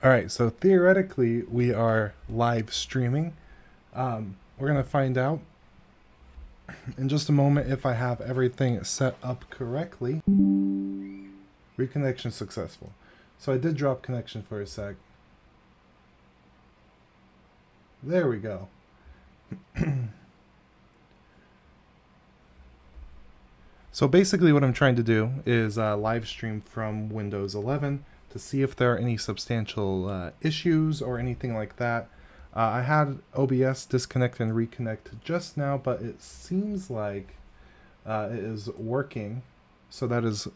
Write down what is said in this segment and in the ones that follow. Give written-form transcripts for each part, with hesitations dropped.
All right, so theoretically, we are live streaming. We're going to find out in just a moment if I have everything set up correctly. Reconnection successful. So I did drop connection for a sec. There we go. So basically what I'm trying to do is live stream from Windows 11 to see if there are any substantial issues or anything like that. I had OBS disconnect and reconnect just now, but it seems like it is working. So that is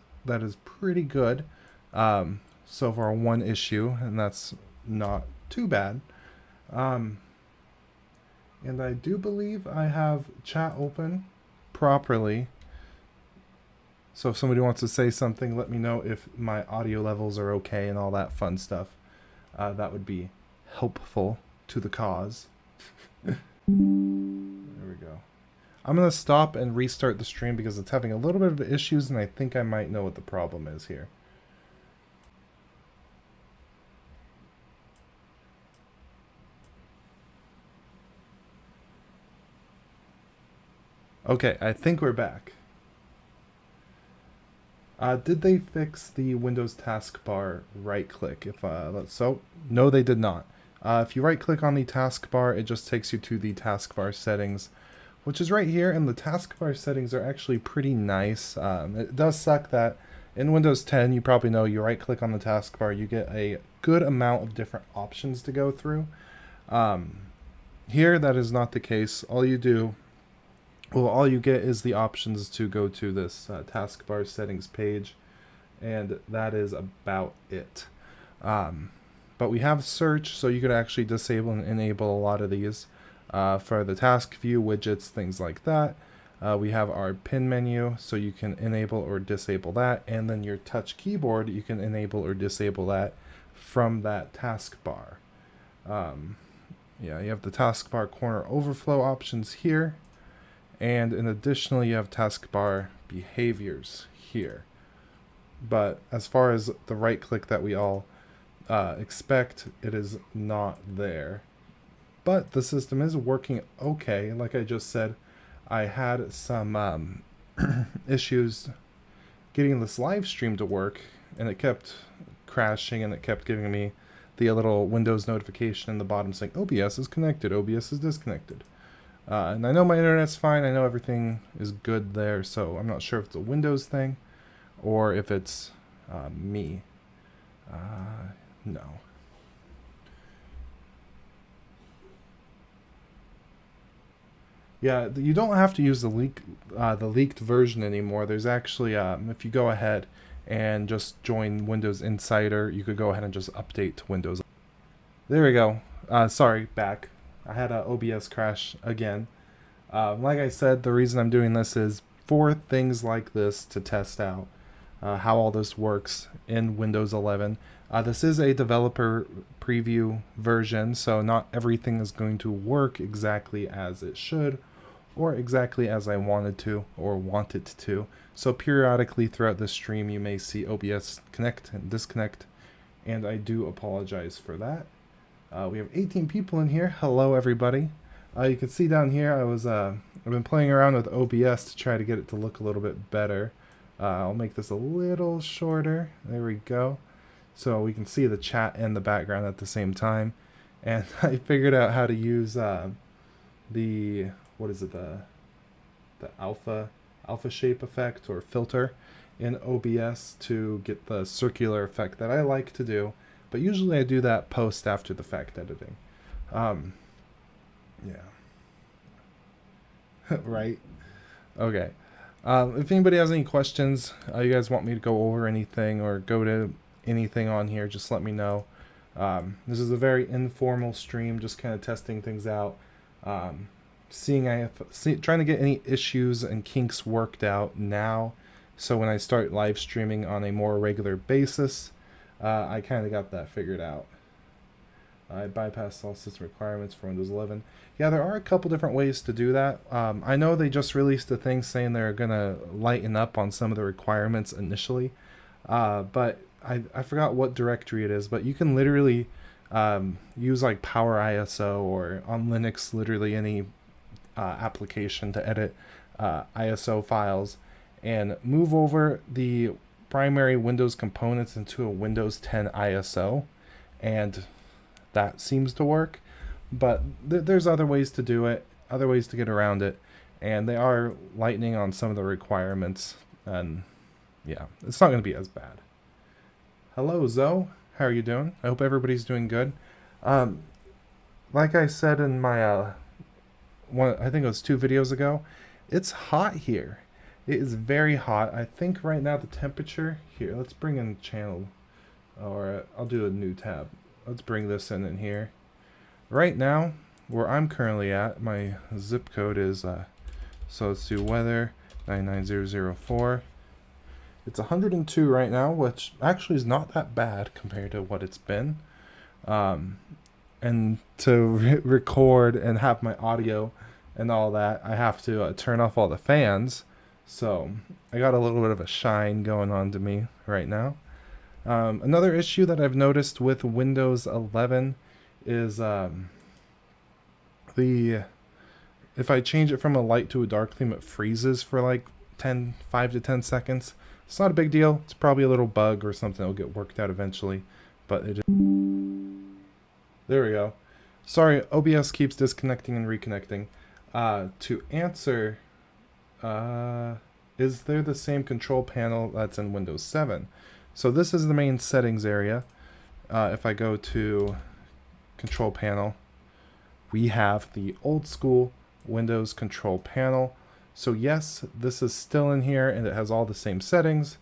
pretty good. So far one issue, and that's not too bad. And I do believe I have chat open properly. So if somebody wants to say something, let me know if my audio levels are okay and all that fun stuff. That would be helpful to the cause. There we go. I'm going to stop and restart the stream because it's having a little bit of issues and I think I might know what the problem is here. Okay, I think we're back. Did they fix the Windows taskbar right click? No, they did not. If you right click on the taskbar, it just takes you to the taskbar settings, which is right here, and the taskbar settings are actually pretty nice. It does suck that in Windows 10, you probably know, you right click on the taskbar, you get a good amount of different options to go through. Here, that is not the case. All you get is the options to go to this taskbar settings page, and that is about it. But we have search, so you could actually disable and enable a lot of these for the task view, widgets, things like that. We have our pin menu, so you can enable or disable that, and then your touch keyboard, you can enable or disable that from that taskbar. Yeah, you have the taskbar corner overflow options here. And in addition, you have taskbar behaviors here. But as far as the right click that we all expect, it is not there. But the system is working okay. Like I just said, I had some issues getting this live stream to work, and it kept crashing, and it kept giving me the little Windows notification in the bottom saying OBS is connected, OBS is disconnected. And I know my internet's fine, I know everything is good there, so I'm not sure if it's a Windows thing or if it's me. No. Yeah, you don't have to use the leaked version anymore. There's actually, if you go ahead and just join Windows Insider, you could go ahead and just update to Windows. There we go. Sorry, back. I had a OBS crash again. Like I said, the reason I'm doing this is for things like this to test out how all this works in Windows 11. This is a developer preview version, so not everything is going to work exactly as it should or exactly as I wanted to or want it to. So periodically throughout the stream you may see OBS connect and disconnect, and I do apologize for that. We have 18 people in here. Hello, everybody. You can see down here I've been playing around with OBS to try to get it to look a little bit better. I'll make this a little shorter. There we go. So we can see the chat and the background at the same time. And I figured out how to use the alpha shape effect or filter in OBS to get the circular effect that I like to do. But usually I do that post after the fact editing. Yeah. Right? Okay. If anybody has any questions, you guys want me to go over anything or go to anything on here, just let me know. This is a very informal stream, just kind of testing things out. Trying to get any issues and kinks worked out now. So when I start live streaming on a more regular basis, I kind of got that figured out. I bypassed all system requirements for Windows 11. Yeah, there are a couple different ways to do that. I know they just released a thing saying they're going to lighten up on some of the requirements initially. But I forgot what directory it is, but you can literally use like Power ISO, or on Linux, literally any application to edit ISO files, and move over the primary Windows components into a Windows 10 ISO, and that seems to work. But there's other ways to do it, other ways to get around it, and they are lightening on some of the requirements, and yeah, it's not going to be as bad. Hello, Zoe. How are you doing? I hope everybody's doing good. Um, like I said in my I think it was 2 videos ago, it's hot here. It is very hot. I think right now the temperature here. Let's bring in channel, or I'll do a new tab. Let's bring this in here. Right now, where I'm currently at, my zip code is so let's do weather 99004. It's 102 right now, which actually is not that bad compared to what it's been. And to record and have my audio and all that, I have to turn off all the fans. So I got a little bit of a shine going on to me right now. Another issue that I've noticed with Windows 11 is if I change it from a light to a dark theme, it freezes for like 5 to 10 seconds. It's not a big deal. It's probably a little bug or something that'll get worked out eventually. But it just... There we go. Sorry, OBS keeps disconnecting and reconnecting. To answer, is there the same control panel that's in Windows 7? So this is the main settings area. If I go to control panel, we have the old school Windows control panel. So yes, this is still in here, and it has all the same settings,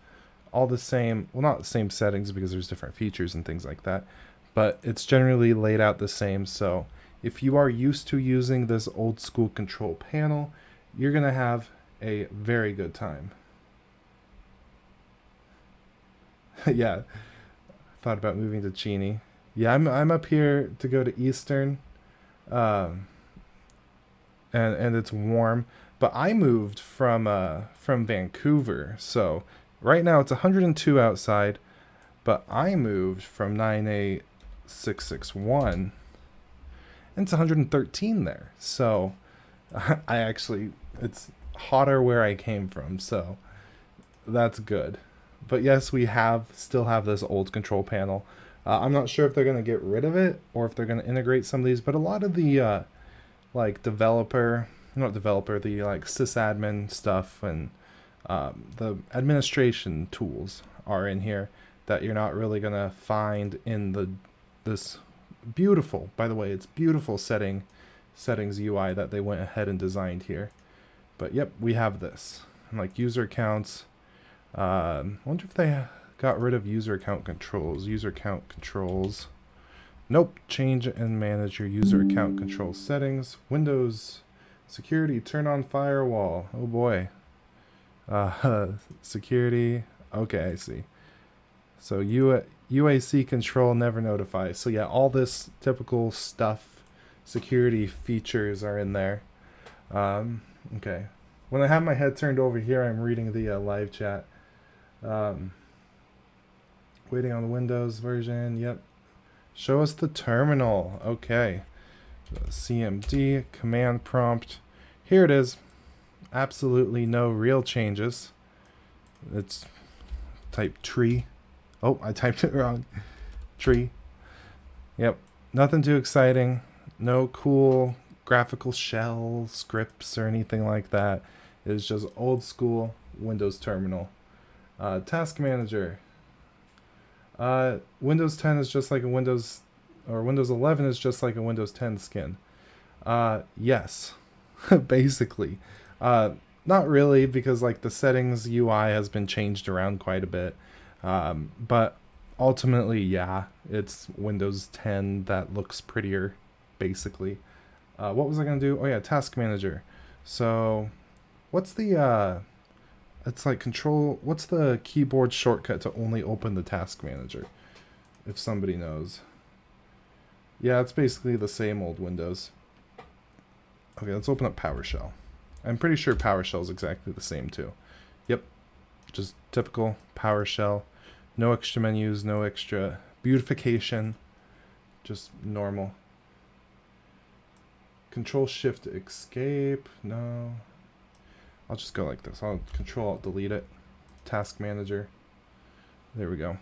all the same, well, not the same settings because there's different features and things like that, but it's generally laid out the same. So if you are used to using this old school control panel, you're gonna have a very good time. Yeah, thought about moving to Cheney. Yeah, I'm up here to go to Eastern, and it's warm. But I moved from Vancouver, so right now it's 102 outside, but I moved from 98661, and it's 113 there. So I actually, it's hotter where I came from, so that's good. But yes, we still have this old control panel. I'm not sure if they're going to get rid of it or if they're going to integrate some of these, but a lot of the like the sysadmin stuff and the administration tools are in here that you're not really gonna find in this beautiful, by the way, it's beautiful settings UI that they went ahead and designed here. But yep, we have this, and like user accounts. Wonder if they got rid of user account controls. Nope. Change and manage your user account control settings. Windows security, turn on firewall. Oh boy. Security. Okay, I see. So UAC control, never notify. So yeah, all this typical stuff, security features are in there. Okay. When I have my head turned over here, I'm reading the live chat. Waiting on the Windows version. Yep. Show us the terminal. Okay. CMD, command prompt. Here it is. Absolutely no real changes. It's type tree. Oh, I typed it wrong. Tree. Yep. Nothing too exciting. No cool graphical shell scripts or anything like that. It's just old school Windows terminal. Task manager. Windows 10 is just like a Windows 11 is just like a Windows 10 skin. Yes, basically. Not really, because like the settings UI has been changed around quite a bit. But ultimately, yeah, it's Windows 10 that looks prettier, basically. What was I going to do? Oh yeah, task manager. So what's the it's like what's the keyboard shortcut to only open the task manager, if somebody knows? Yeah, it's basically the same old Windows. Okay, let's open up PowerShell. I'm pretty sure PowerShell is exactly the same too. Yep, just typical PowerShell. No extra menus, no extra beautification, just normal. Control Shift Escape, no. I'll just go like this. I'll Control Alt Delete it. Task Manager. There we go.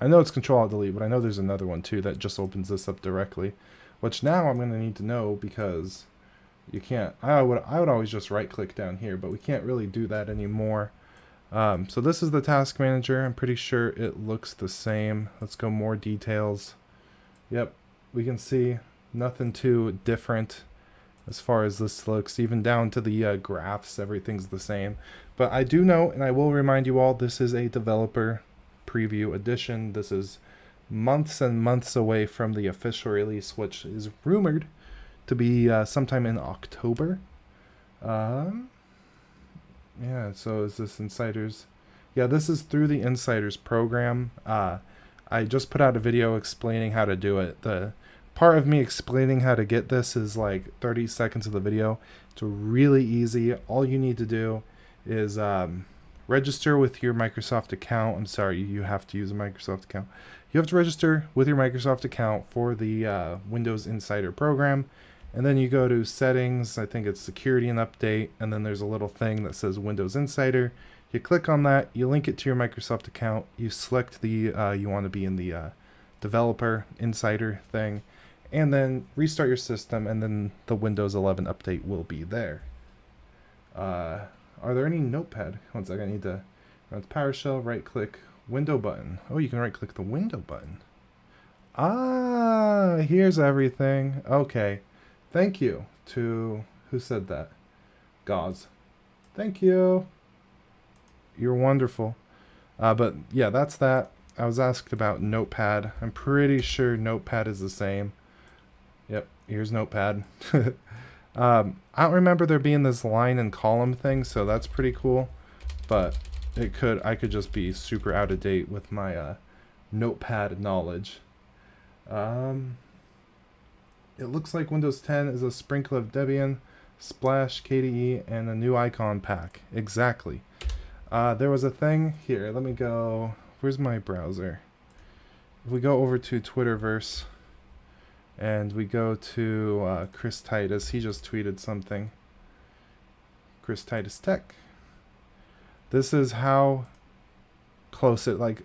I know it's Control Alt Delete, but I know there's another one too that just opens this up directly, which now I'm going to need to know because you can't. I would always just right click down here, but we can't really do that anymore. So this is the Task Manager. I'm pretty sure it looks the same. Let's go more details. Yep, we can see nothing too different as far as this looks. Even down to the graphs, everything's the same. But I do know, and I will remind you all, this is a developer preview edition. This is months and months away from the official release, which is rumored to be sometime in October. Yeah, so is this Insiders? Yeah, this is through the Insiders program. I just put out a video explaining how to do it. The part of me explaining how to get this is like 30 seconds of the video. It's really easy. All you need to do is register with your Microsoft account. I'm sorry, you have to use a Microsoft account. You have to register with your Microsoft account for the Windows Insider program. And then you go to Settings, I think it's Security and Update, and then there's a little thing that says Windows Insider. You click on that, you link it to your Microsoft account, you select the you want to be in the Developer Insider thing, and then restart your system, and then the Windows 11 update will be there. Are there any Notepad? One second, I need to run the PowerShell, right click, Window button. Oh, you can right click the Window button. Ah, here's everything. Okay. Thank you to, who said that? Gauze. Thank you. You're wonderful. But yeah, that's that. I was asked about Notepad. I'm pretty sure Notepad is the same. Yep, here's Notepad. I don't remember there being this line and column thing, so that's pretty cool. But I could just be super out of date with my Notepad knowledge. It looks like Windows 10 is a sprinkle of Debian, Splash, KDE, and a new icon pack. Exactly. There was a thing here. Let me go. Where's my browser? If we go over to Twitterverse and we go to Chris Titus, he just tweeted something. Chris Titus Tech. This is how close it, like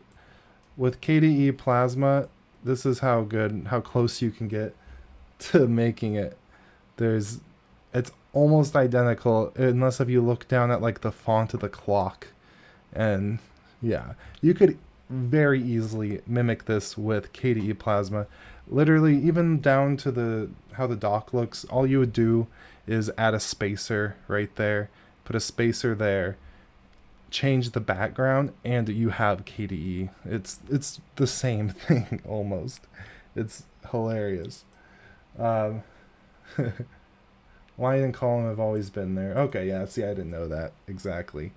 with KDE Plasma, this is how close you can get to making it. It's almost identical, unless if you look down at like the font of the clock. And yeah, you could very easily mimic this with KDE Plasma. Literally, even down to how the dock looks, all you would do is add a spacer right there, put a spacer there, change the background, and you have KDE. It's the same thing almost. It's hilarious. Line and column have always been there. Okay, yeah, see, I didn't know that exactly.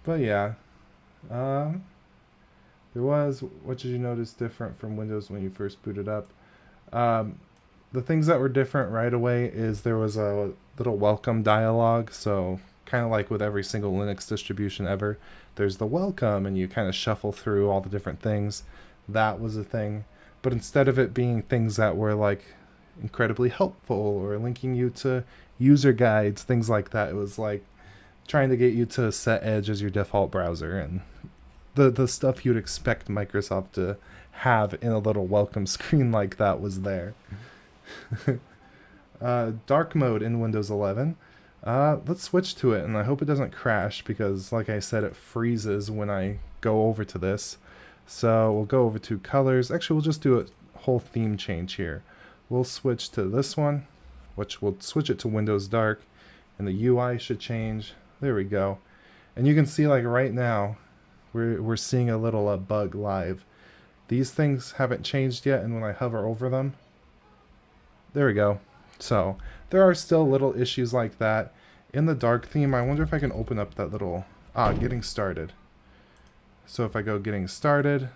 But yeah, there was, what did you notice different from Windows when you first booted up? The things that were different right away is there was a little welcome dialog. So kind of like with every single Linux distribution ever, there's the welcome and you kind of shuffle through all the different things. That was a thing. But instead of it being things that were like incredibly helpful or linking you to user guides, things like that, it was like trying to get you to set Edge as your default browser and the stuff you'd expect Microsoft to have in a little welcome screen like that was there. Dark mode in Windows 11. Let's switch to it, and I hope it doesn't crash because, like I said, it freezes when I go over to this. So we'll go over to colors. Actually, we'll just do a whole theme change here. We'll switch to this one, which we'll switch it to Windows Dark, and the UI should change. There we go. And you can see, like right now, we're seeing a little bug live. These things haven't changed yet, and when I hover over them, there we go. So there are still little issues like that. In the dark theme, I wonder if I can open up that little, getting started. So if I go getting started,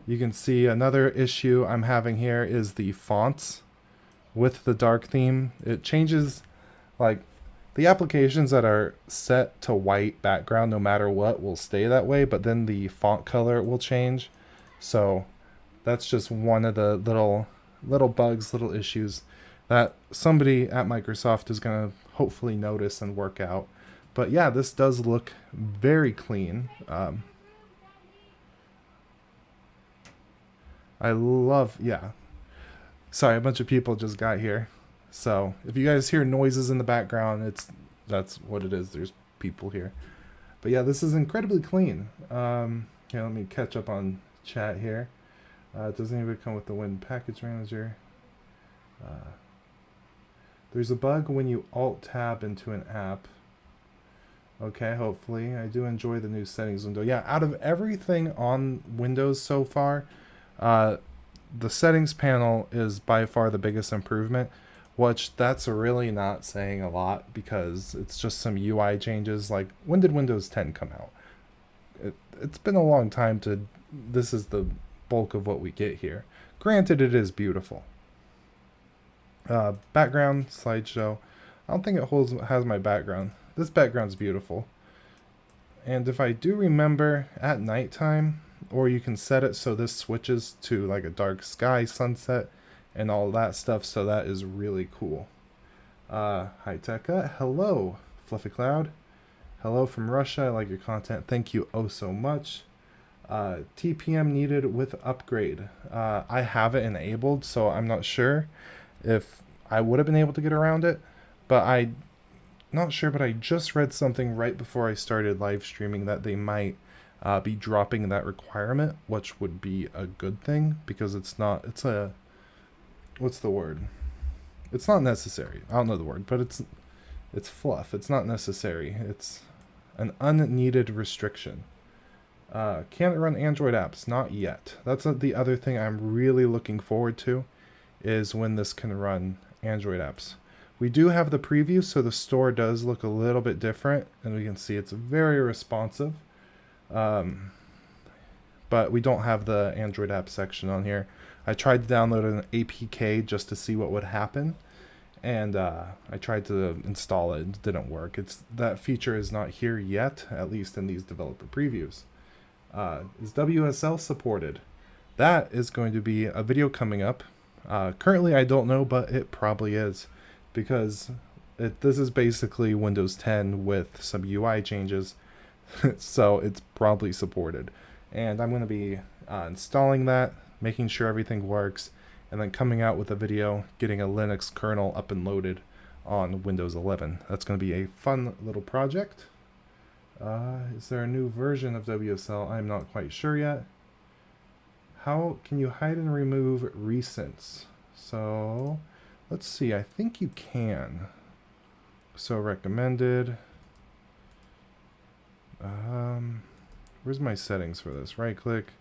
you can see another issue I'm having here is the fonts with the dark theme. It changes, like, The applications that are set to white background no matter what will stay that way, but then the font color will change. So that's just one of the little bugs, little issues that somebody at Microsoft is going to hopefully notice and work out. But yeah, this does look very clean. I love, yeah. Sorry, a bunch of people just got here. So if you guys hear noises in the background, that's what it is. There's people here. But yeah, this is incredibly clean. Okay, let me catch up on chat here. It doesn't even come with the Win Package Manager. There's a bug when you Alt-Tab into an app. Okay, hopefully. I do enjoy the new settings window. Yeah, out of everything on Windows so far, the settings panel is by far the biggest improvement, which that's really not saying a lot because it's just some UI changes. Like, when did Windows 10 come out? It's been a long time this is the bulk of what we get here. Granted, it is beautiful. Background, slideshow. I don't think it has my background. This background's beautiful. And if I do remember, at nighttime, or you can set it so this switches to like a dark sky sunset and all that stuff, so that is really cool. Hi Tekka, hello Fluffy Cloud, hello from Russia, I like your content, thank you oh so much. TPM needed with upgrade. I have it enabled, so I'm not sure if I would have been able to get around it, but not sure, but I just read something right before I started live streaming that they might be dropping that requirement, which would be a good thing because what's the word? It's not necessary. I don't know the word, but it's fluff. It's not necessary. It's an unneeded restriction. Can it run Android apps? Not yet. That's the other thing I'm really looking forward to, is when this can run Android apps. We do have the preview, so the store does look a little bit different, and we can see it's very responsive. But we don't have the Android app section on here. I tried to download an APK just to see what would happen, and I tried to install it. It didn't work. That feature is not here yet, at least in these developer previews. Is WSL supported? That is going to be a video coming up. Currently, I don't know, but it probably is, because this is basically Windows 10 with some UI changes, so it's probably supported. And I'm going to be installing that, making sure everything works, and then coming out with a video getting a Linux kernel up and loaded on Windows 11. That's going to be a fun little project. Is there a new version of WSL? I'm not quite sure yet. How can you hide and remove recents? So let's see, I think you can. So recommended. Where's my settings for this? Right click.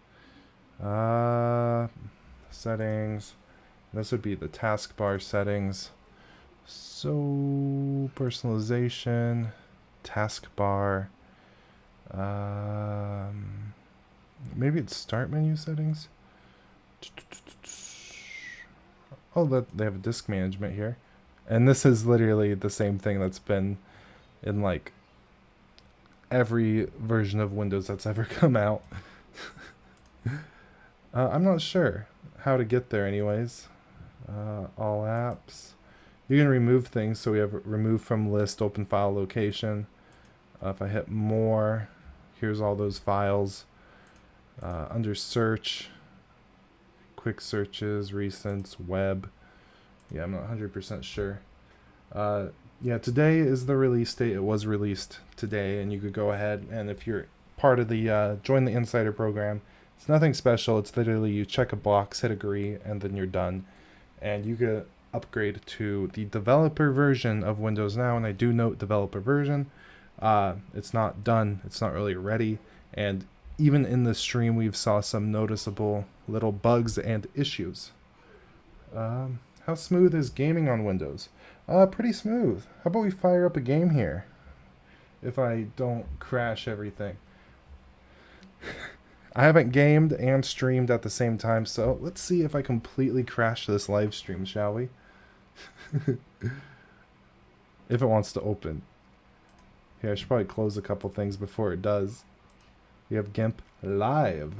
Settings. This would be the taskbar settings. So personalization, taskbar. Maybe it's start menu settings. Oh, they have disk management here. And this is literally the same thing that's been in like every version of Windows that's ever come out. I'm not sure how to get there anyways. All apps. You can remove things, so we have remove from list, open file location. If I hit more, here's all those files. Under search, quick searches, recents, web. Yeah, I'm not 100% sure. Yeah, today is the release date. It was released today, and you could go ahead, and if you're part of the Join the Insider program, it's nothing special. It's literally you check a box, hit agree, and then you're done. And you could upgrade to the developer version of Windows now, and I do note developer version. It's not done. It's not really ready, and even in the stream, we've saw some noticeable little bugs and issues. How smooth is gaming on Windows? Pretty smooth. How about we fire up a game here? If I don't crash everything. I haven't gamed and streamed at the same time, so let's see if I completely crash this live stream, shall we? if it wants to open. Here, I should probably close a couple things before it does. We have GIMP live.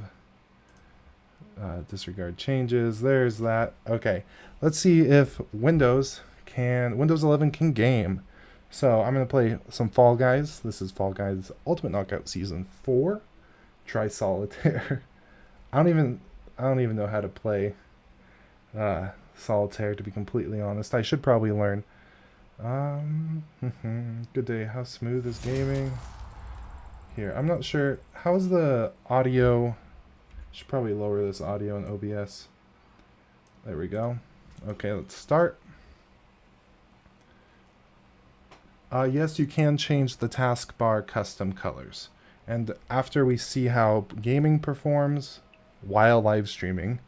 Disregard changes. There's that. Okay, let's see if Windows 11 can game. So I'm gonna play some Fall Guys. This is Fall Guys Ultimate Knockout Season 4. Try solitaire. I don't even know how to play solitaire, to be completely honest. I should probably learn. Good day. How smooth is gaming? Here, I'm not sure. How's the audio? Should probably lower this audio in OBS. There we go. Okay, let's start. Yes, you can change the taskbar custom colors. And after we see how gaming performs while live streaming,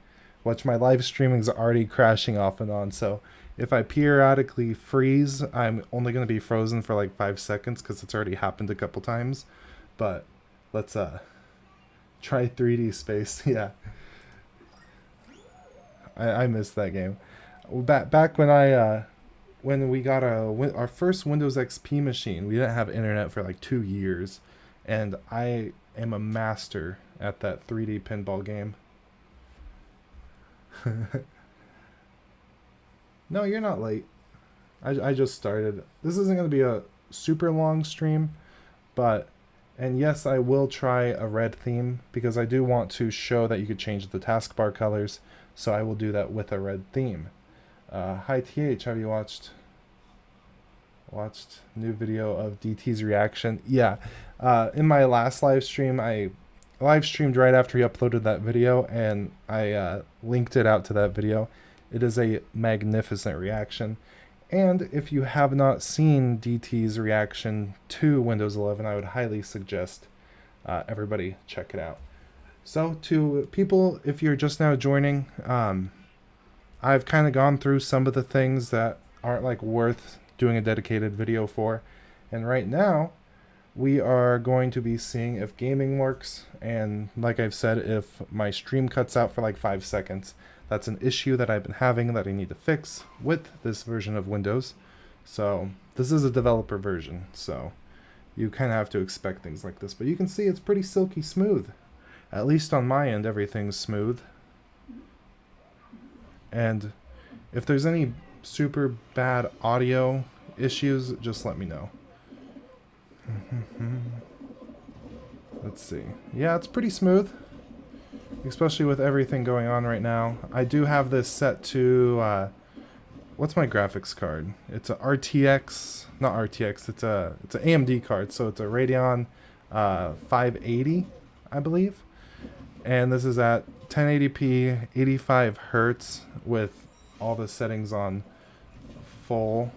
which my live streaming is already crashing off and on, so if I periodically freeze, I'm only going to be frozen for like 5 seconds because it's already happened a couple times. But let's try 3D Space. Yeah, I missed that game. Back when we got our first Windows XP machine, we didn't have internet for like 2 years, and I am a master at that 3D pinball game. No, you're not late. I just started. This isn't going to be a super long stream, but, and yes, I will try a red theme because I do want to show that you could change the taskbar colors, so I will do that with a red theme. Hi TH, have you watched new video of DT's reaction? Yeah, in my last live stream, I live streamed right after he uploaded that video, and I linked it out to that video. It is a magnificent reaction. And if you have not seen DT's reaction to Windows 11, I would highly suggest everybody check it out. So to people, if you're just now joining, I've kind of gone through some of the things that aren't like worth doing a dedicated video for. And right now, we are going to be seeing if gaming works. And like I've said, if my stream cuts out for like 5 seconds, that's an issue that I've been having that I need to fix with this version of Windows. So this is a developer version, so you kind of have to expect things like this. But you can see it's pretty silky smooth. At least on my end, everything's smooth. And if there's any super bad audio issues, just let me know. Let's see. Yeah, it's pretty smooth, especially with everything going on right now. I do have this set to what's my graphics card? It's a RTX, not RTX. It's an AMD card, so it's a Radeon 580, I believe. And this is at 1080p, 85 hertz with all the settings on full.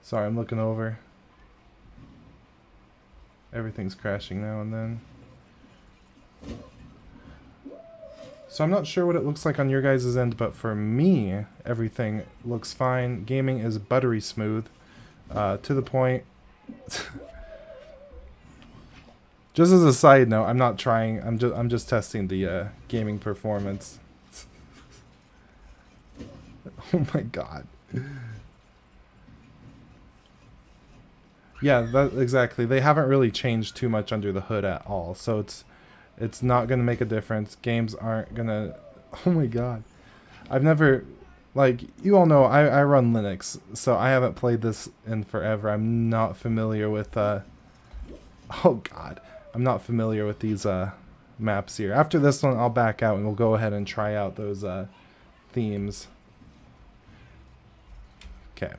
Sorry, I'm looking over. Everything's crashing now and then. So I'm not sure what it looks like on your guys' end, but for me, everything looks fine. Gaming is buttery smooth, to the point. Just as a side note, I'm not trying. I'm just testing the gaming performance. Oh my god. Yeah, exactly. They haven't really changed too much under the hood at all, so it's not gonna make a difference. Games aren't gonna. Oh my god, I've never, like, you all know I run Linux, so I haven't played this in forever. I'm not familiar with oh god, I'm not familiar with these maps here. After this one, I'll back out and we'll go ahead and try out those themes. Okay,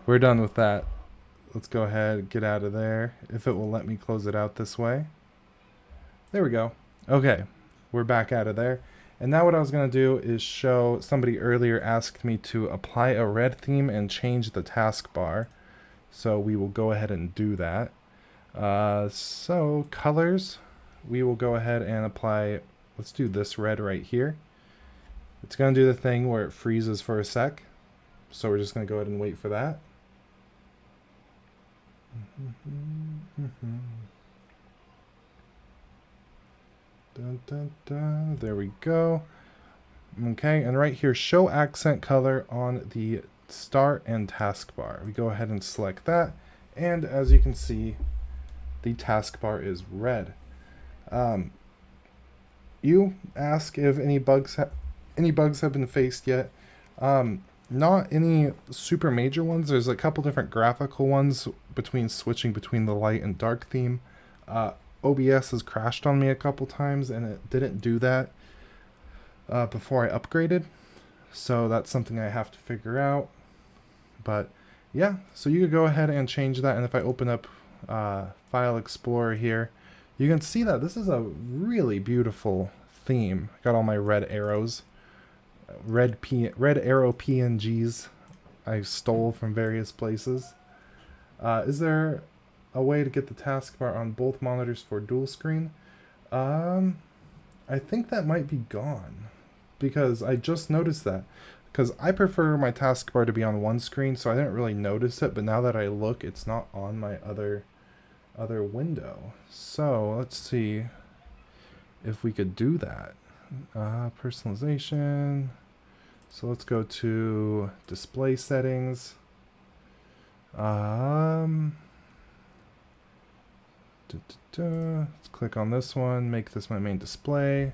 we're done with that. Let's go ahead, get out of there. If it will let me close it out this way. There we go. Okay, we're back out of there. And now what I was going to do is show, somebody earlier asked me to apply a red theme and change the taskbar. So we will go ahead and do that. So colors, we will go ahead and apply, let's do this red right here. It's going to do the thing where it freezes for a sec. So we're just going to go ahead and wait for that. Dun, dun, dun. There we go. Okay, and right here, show accent color on the start and taskbar. We go ahead and select that, and as you can see, the taskbar is red. You ask if any bugs have been faced yet. Not any super major ones. There's a couple different graphical ones between switching between the light and dark theme. OBS has crashed on me a couple times, and it didn't do that before I upgraded. So that's something I have to figure out. But yeah, so you could go ahead and change that. And if I open up File Explorer here, you can see that this is a really beautiful theme. Got all my red arrows, red arrow PNGs I stole from various places. Is there a way to get the taskbar on both monitors for dual screen? I think that might be gone, because I just noticed that. Because I prefer my taskbar to be on one screen, so I didn't really notice it, but now that I look, it's not on my other window. So let's see if we could do that. Personalization. So let's go to display settings. Let's click on this one, make this my main display.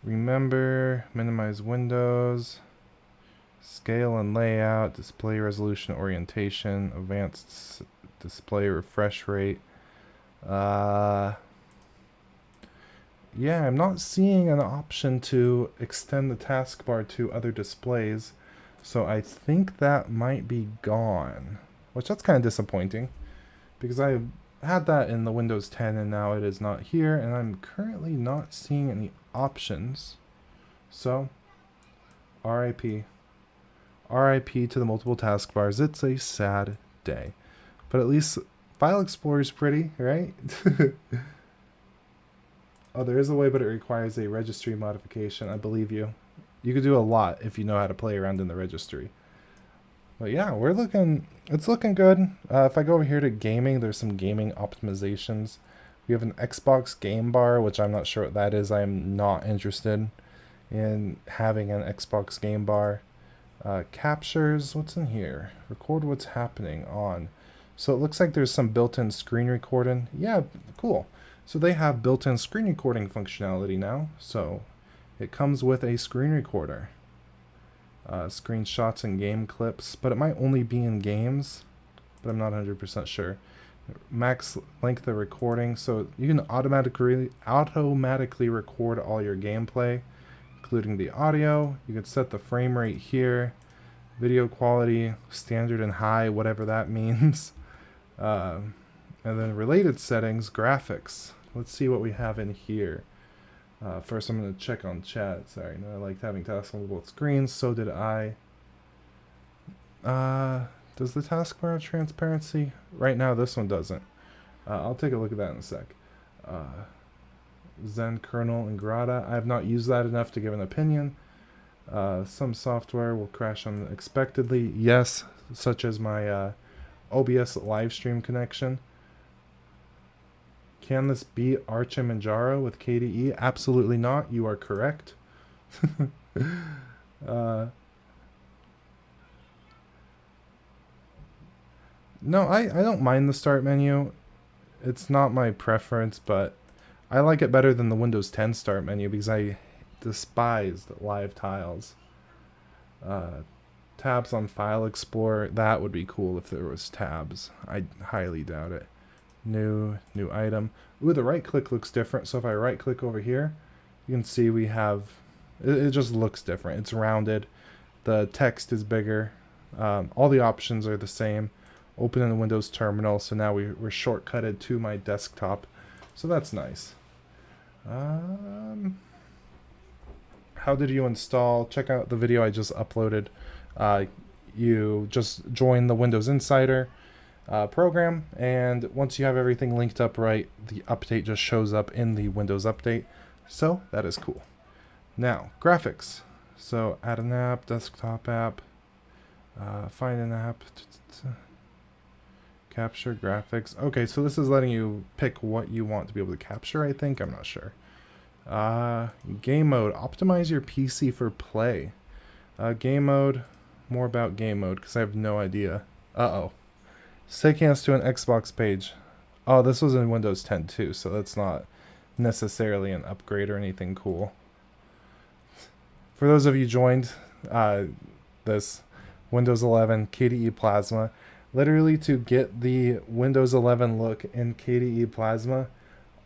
Remember, minimize windows, scale and layout, display resolution orientation, advanced display refresh rate. Yeah, I'm not seeing an option to extend the taskbar to other displays, so I think that might be gone, which that's kind of disappointing, because I had that in the Windows 10 and now it is not here, and I'm currently not seeing any options. So RIP to the multiple taskbars. It's a sad day, but at least File Explorer is pretty, right? Oh, there is a way, but it requires a registry modification. I believe you. You could do a lot if you know how to play around in the registry. But yeah, it's looking good. If I go over here to gaming, there's some gaming optimizations. We have an Xbox game bar, which I'm not sure what that is. I'm not interested in having an Xbox game bar. Captures, what's in here? Record what's happening on. So it looks like there's some built-in screen recording. Yeah, cool. So they have built-in screen recording functionality now. So it comes with a screen recorder. Screenshots and game clips, but it might only be in games, but I'm not 100% sure. Max length of recording, so you can automatically record all your gameplay, including the audio. You could set the frame rate here, video quality, standard and high, whatever that means. And then related settings, graphics. Let's see what we have in here. First, I'm going to check on chat. Sorry, no, I liked having tasks on both screens. So did I. Does the taskbar have transparency? Right now, this one doesn't. I'll take a look at that in a sec. Zen kernel and Grata. I have not used that enough to give an opinion. Some software will crash unexpectedly. Yes, such as my OBS live stream connection. Can this beat Arch and Manjaro with KDE? Absolutely not. You are correct. No, I don't mind the start menu. It's not my preference, but I like it better than the Windows 10 start menu because I despise the live tiles. Tabs on File Explorer, that would be cool if there was tabs. I highly doubt it. New item. Ooh, the right click looks different. So if I right click over here, you can see we have, it just looks different. It's rounded. The text is bigger. All the options are the same. Open in the Windows terminal. So now we're shortcutted to my desktop. So that's nice. How did you install? Check out the video I just uploaded. You just join the Windows Insider program, and once you have everything linked up right, the update just shows up in the Windows Update. So that is cool. Now, graphics. So add an app, desktop app, find an app, capture graphics. Okay, so this is letting you pick what you want to be able to capture, I think. I'm not sure. Game mode. Optimize your PC for play. Game mode. More about game mode because I have no idea. Uh-oh. Stay hands to an Xbox page. Oh, this was in Windows 10 too, so that's not necessarily an upgrade or anything cool. For those of you joined this Windows 11 KDE Plasma, literally to get the Windows 11 look in KDE Plasma,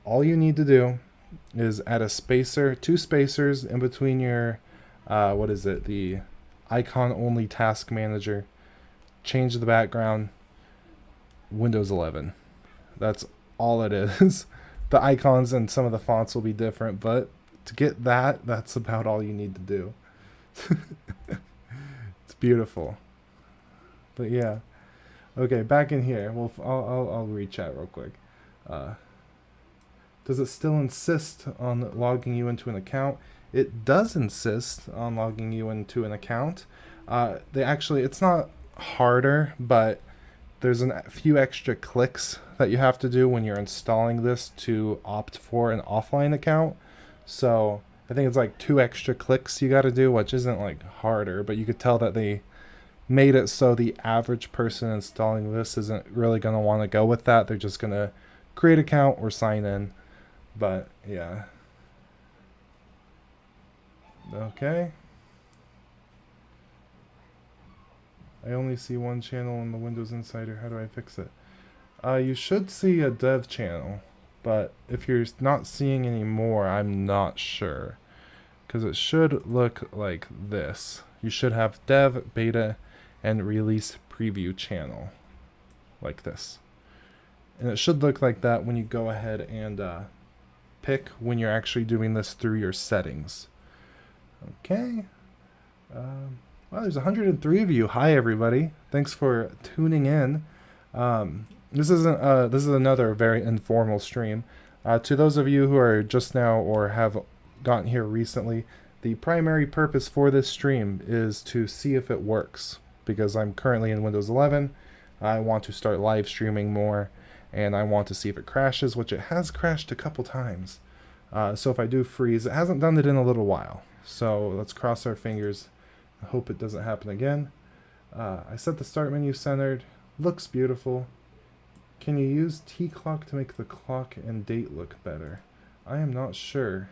all you need to do is add a spacer, 2 spacers in between your, the icon only task manager, change the background, Windows 11. That's all it is. The icons and some of the fonts will be different, but to get that, that's about all you need to do. It's beautiful. But yeah. Okay, back in here. Well, I'll re-chat real quick. Does it still insist on logging you into an account? It does insist on logging you into an account. It's not harder, but there's a few extra clicks that you have to do when you're installing this to opt for an offline account. So I think it's like 2 extra clicks you got to do, which isn't like harder, but you could tell that they made it so the average person installing this isn't really going to want to go with that. They're just going to create an account or sign in. But yeah. Okay. I only see one channel in the Windows Insider. How do I fix it? You should see a dev channel, but if you're not seeing any more, I'm not sure. Because it should look like this. You should have dev, beta, and release preview channel. Like this. And it should look like that when you go ahead and pick when you're actually doing this through your settings. Okay. Well, there's 103 of you. Hi, everybody. Thanks for tuning in. This is another very informal stream. To those of you who are just now or have gotten here recently, the primary purpose for this stream is to see if it works. Because I'm currently in Windows 11, I want to start live streaming more, and I want to see if it crashes, which it has crashed a couple times. So if I do freeze, it hasn't done it in a little while. So let's cross our fingers. I hope it doesn't happen again. I set the start menu centered. Looks beautiful. Can you use T-clock to make the clock and date look better? I am not sure.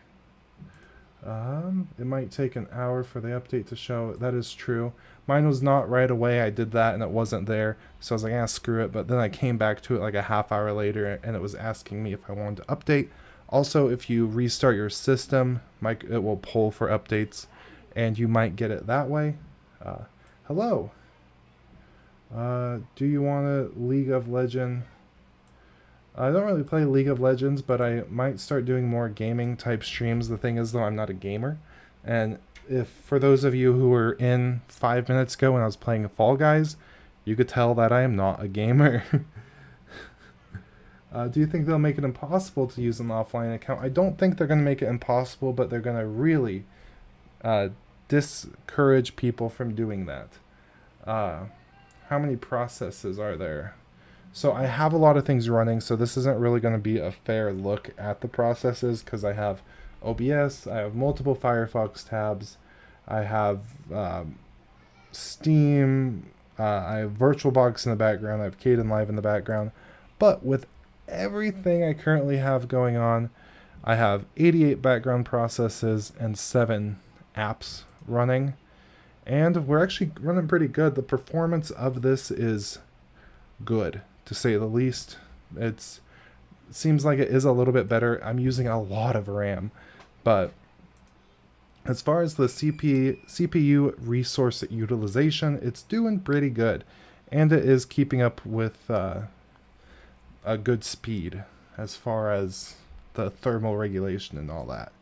It might take an hour for the update to show. That is true. Mine was not right away. I did that and it wasn't there. So I was like, ah, screw it. But then I came back to it like a half hour later and it was asking me if I wanted to update. Also, if you restart your system, it will pull for updates. And you might get it that way. Hello. Do you want a League of Legends? I don't really play League of Legends, but I might start doing more gaming type streams. The thing is, though, I'm not a gamer. And if for those of you who were in 5 minutes ago when I was playing Fall Guys, you could tell that I am not a gamer. Do you think they'll make it impossible to use an offline account? I don't think they're going to make it impossible, but they're going to really discourage people from doing that. How many processes are there? So I have a lot of things running, so this isn't really going to be a fair look at the processes because I have OBS, I have multiple Firefox tabs, I have Steam, I have VirtualBox in the background, I have Kdenlive in the background, but with everything I currently have going on, I have 88 background processes and 7 apps running, and we're actually running pretty good. The performance of this is good, to say the least. It seems like it is a little bit better. I'm using a lot of RAM, but as far as the CPU resource utilization, it's doing pretty good, and it is keeping up with a good speed as far as the thermal regulation and all that.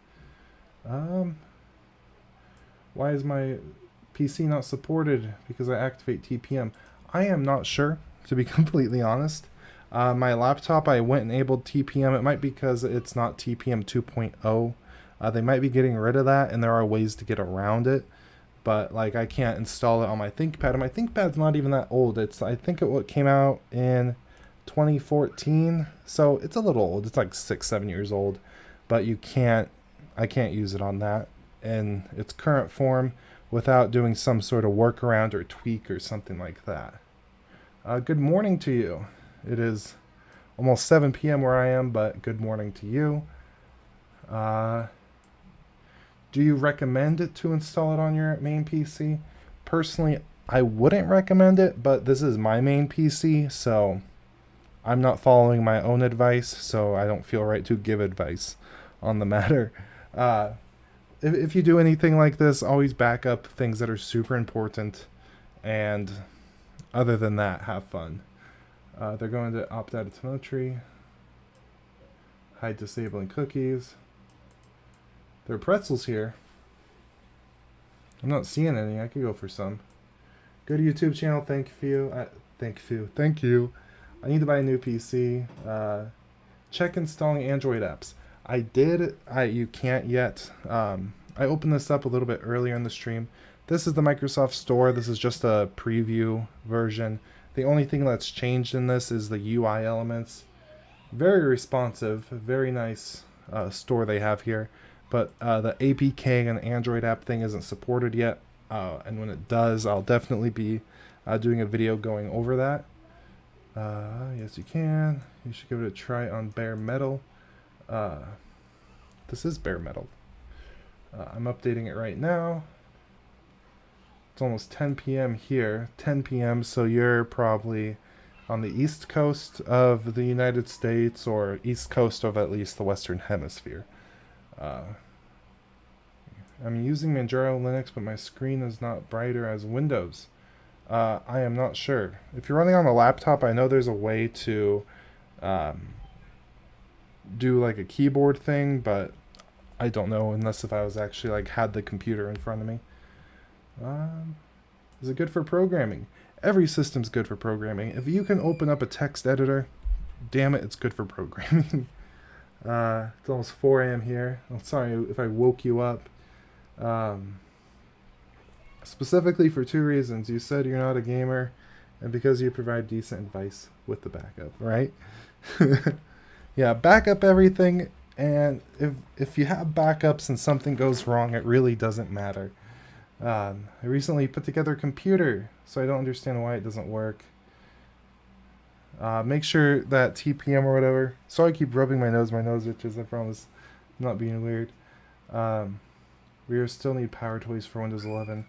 Why is my PC not supported? Because I activate TPM. I am not sure, to be completely honest. My laptop, I went and enabled TPM. It might be because it's not TPM 2.0. They might be getting rid of that, and there are ways to get around it. But like, I can't install it on my ThinkPad, and my ThinkPad's not even that old. I think it came out in 2014, so it's a little old. It's like 6-7 years old, but you can't I can't use it on that in its current form without doing some sort of workaround or tweak or something like that. Good morning to you. It is almost 7 p.m. where I am, but good morning to you. Do you recommend it to install it on your main PC? Personally, I wouldn't recommend it, but this is my main PC, so I'm not following my own advice, so I don't feel right to give advice on the matter. If you do anything like this, always back up things that are super important, and other than that, have fun. They're going to opt out of telemetry, hide disabling cookies. There are pretzels here. I'm not seeing any. I could go for some. Go to YouTube channel. Thank you. Thank you. I need to buy a new PC. Check installing Android apps. I did. You can't yet. I opened this up a little bit earlier in the stream. This is the Microsoft Store. This is just a preview version. The only thing that's changed in this is the UI elements. Very responsive. Very nice store they have here. But the APK and Android app thing isn't supported yet. And when it does, I'll definitely be doing a video going over that. Yes, you can. You should give it a try on bare metal. This is bare metal. I'm updating it right now. It's almost 10 p.m. here. 10 p.m. So you're probably on the east coast of the United States, or east coast of at least the Western Hemisphere. I'm using Manjaro Linux, but my screen is not brighter as Windows. I am not sure. If you're running on a laptop, I know there's a way to do like a keyboard thing, but I don't know unless if I was actually like had the computer in front of me. Is it good for programming? Every system's good for programming. If you can open up a text editor, damn it, it's good for programming. It's almost 4 a.m. here. I'm sorry if I woke you up. Specifically for 2 reasons. You said you're not a gamer, and because you provide decent advice with the backup, right? Yeah, backup everything, and if you have backups and something goes wrong, it really doesn't matter. I recently put together a computer, so I don't understand why it doesn't work. Make sure that TPM or whatever. Sorry, I keep rubbing my nose. My nose itches. I promise. I'm not being weird. We still need Power Toys for Windows 11.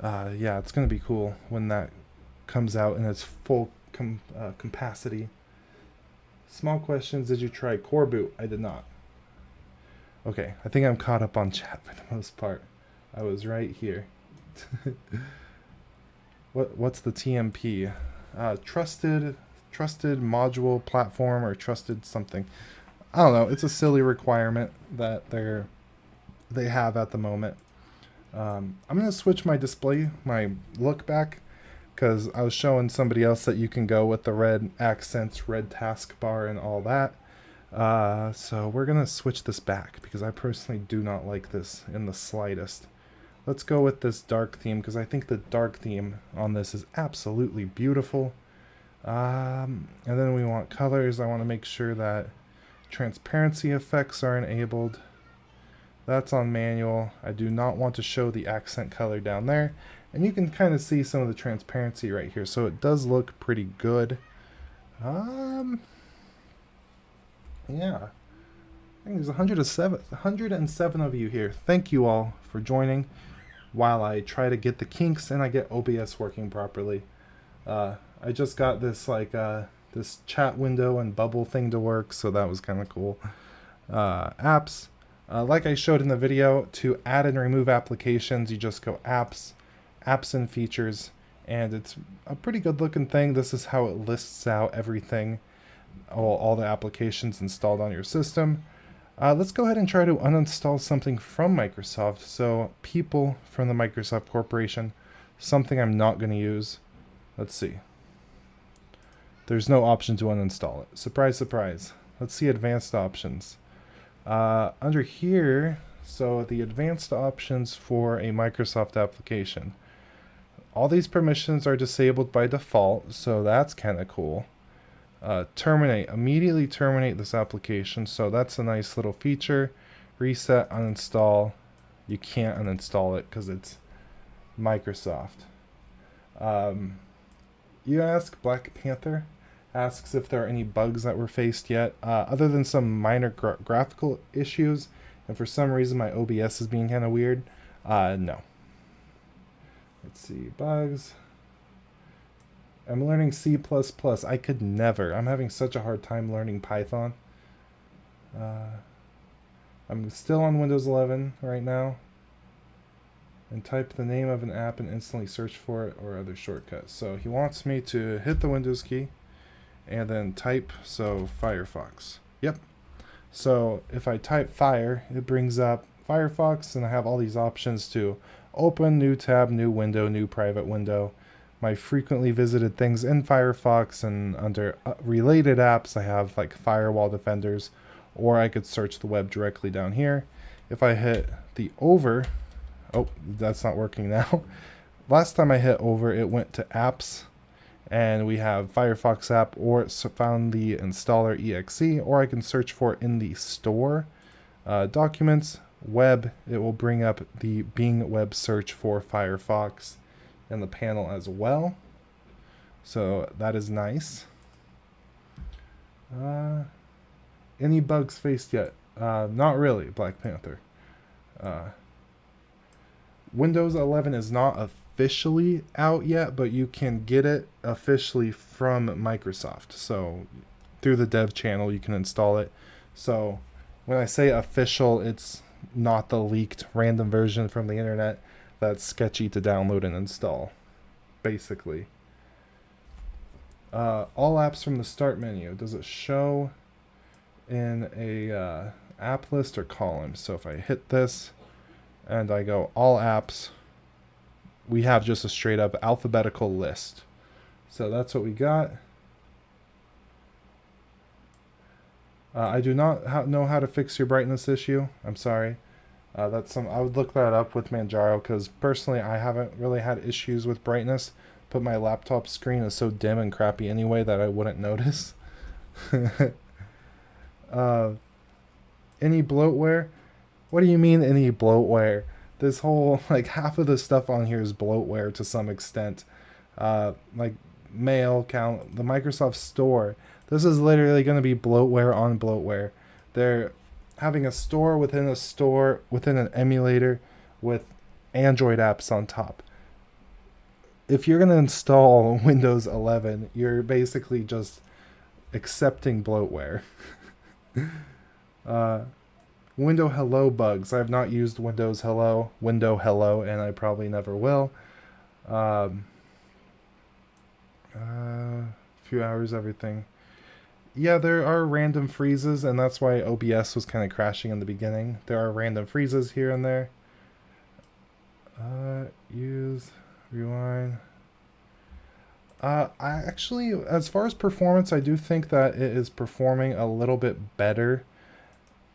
Yeah, it's gonna be cool when that comes out in its full capacity. Small questions. Did you try Core Boot? I did not. Okay, I think I'm caught up on chat for the most part. I was right here. What's the TMP? Trusted module platform, or trusted something. I don't know. It's a silly requirement that they have at the moment. I'm gonna switch my display, my look back, because I was showing somebody else that you can go with the red accents, red taskbar, and all that. So we're gonna switch this back because I personally do not like this in the slightest. Let's go with this dark theme because I think the dark theme on this is absolutely beautiful. And then we want colors. I want to make sure that transparency effects are enabled. That's on manual. I do not want to show the accent color down there. And you can kind of see some of the transparency right here. So it does look pretty good. Yeah. I think there's 107 of you here. Thank you all for joining while I try to get the kinks and I get OBS working properly. I just got this this chat window and bubble thing to work, so that was kind of cool. Apps. Like I showed in the video, to add and remove applications, you just go apps, apps and features, and it's a pretty good looking thing. This is how it lists out everything, all the applications installed on your system. Let's go ahead and try to uninstall something from Microsoft. So people from the Microsoft Corporation, something I'm not going to use. Let's see. There's no option to uninstall it. Surprise, surprise. Let's see advanced options. Under here, so the advanced options for a Microsoft application. All these permissions are disabled by default, so that's kind of cool. Terminate. Immediately terminate this application, so that's a nice little feature. reset, uninstall. You can't uninstall it because it's Microsoft. You ask, Black Panther asks if there are any bugs that were faced yet, other than some minor graphical issues, and for some reason my OBS is being kind of weird. No. Let's see, bugs. I'm learning C++. I could never. I'm having such a hard time learning Python. I'm still on Windows 11 right now. And type the name of an app and instantly search for it or other shortcuts. So he wants me to hit the Windows key and then type, so Firefox. Yep. So if I type Fire, it brings up Firefox, and I have all these options to open, new tab, new window, new private window, my frequently visited things in Firefox, and under related apps I have like firewall defenders, or I could search the web directly down here. If I hit the over, oh, that's not working now. Last time I hit over, it went to apps, and we have Firefox app, or it found the installer exe, or I can search for it in the store. Documents, web, it will bring up the Bing web search for Firefox in the panel as well. So that is nice. Any bugs faced yet? Not really, Black Panther. Windows 11 is not officially out yet, but you can get it officially from Microsoft. So through the dev channel, you can install it. So when I say official, it's not the leaked random version from the internet that's sketchy to download and install, basically. All apps from the start menu. Does it show in a app list or column? So if I hit this and I go all apps, we have just a straight up alphabetical list. So that's what we got. I do not know how to fix your brightness issue. I'm sorry. That's I would look that up with Manjaro, because personally I haven't really had issues with brightness, but my laptop screen is so dim and crappy anyway that I wouldn't notice. Any bloatware? What do you mean any bloatware? This whole, like, half of the stuff on here is bloatware to some extent. Like mail count, the Microsoft Store. This is literally going to be bloatware on bloatware. They're having a store within an emulator with Android apps on top. If you're going to install Windows 11, you're basically just accepting bloatware. Window Hello bugs. I have not used Windows Hello, and I probably never will. Few hours, everything. Yeah, there are random freezes, and that's why OBS was kind of crashing in the beginning. There are random freezes here and there. Use, rewind. I actually, as far as performance, I do think that it is performing a little bit better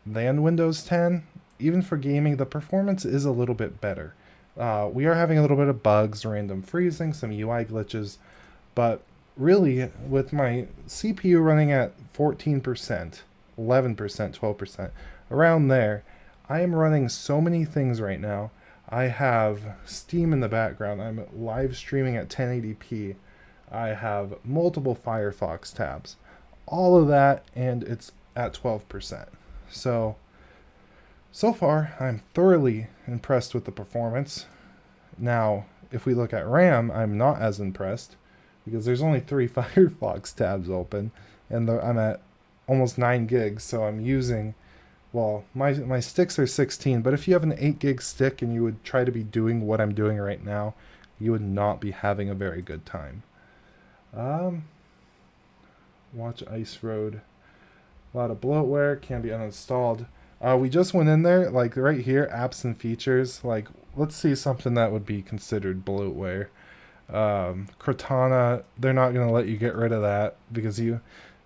than Windows 10. Even for gaming, the performance is a little bit better. We are having a little bit of bugs, random freezing, some UI glitches, but really, with my CPU running at 14%, 11%, 12%, around there, I am running so many things right now. I have Steam in the background. I'm live streaming at 1080p. I have multiple Firefox tabs. All of that, and it's at 12%. So far, I'm thoroughly impressed with the performance. Now, if we look at RAM, I'm not as impressed, because there's only 3 Firefox tabs open, and I'm at almost 9 gigs, so I'm using, well, my sticks are 16, but if you have an 8 gig stick and you would try to be doing what I'm doing right now, you would not be having a very good time. Watch Ice Road. A lot of bloatware, can be uninstalled. We just went in there, like right here, apps and features. Like, let's see something that would be considered bloatware. Cortana, they're not going to let you get rid of that, because you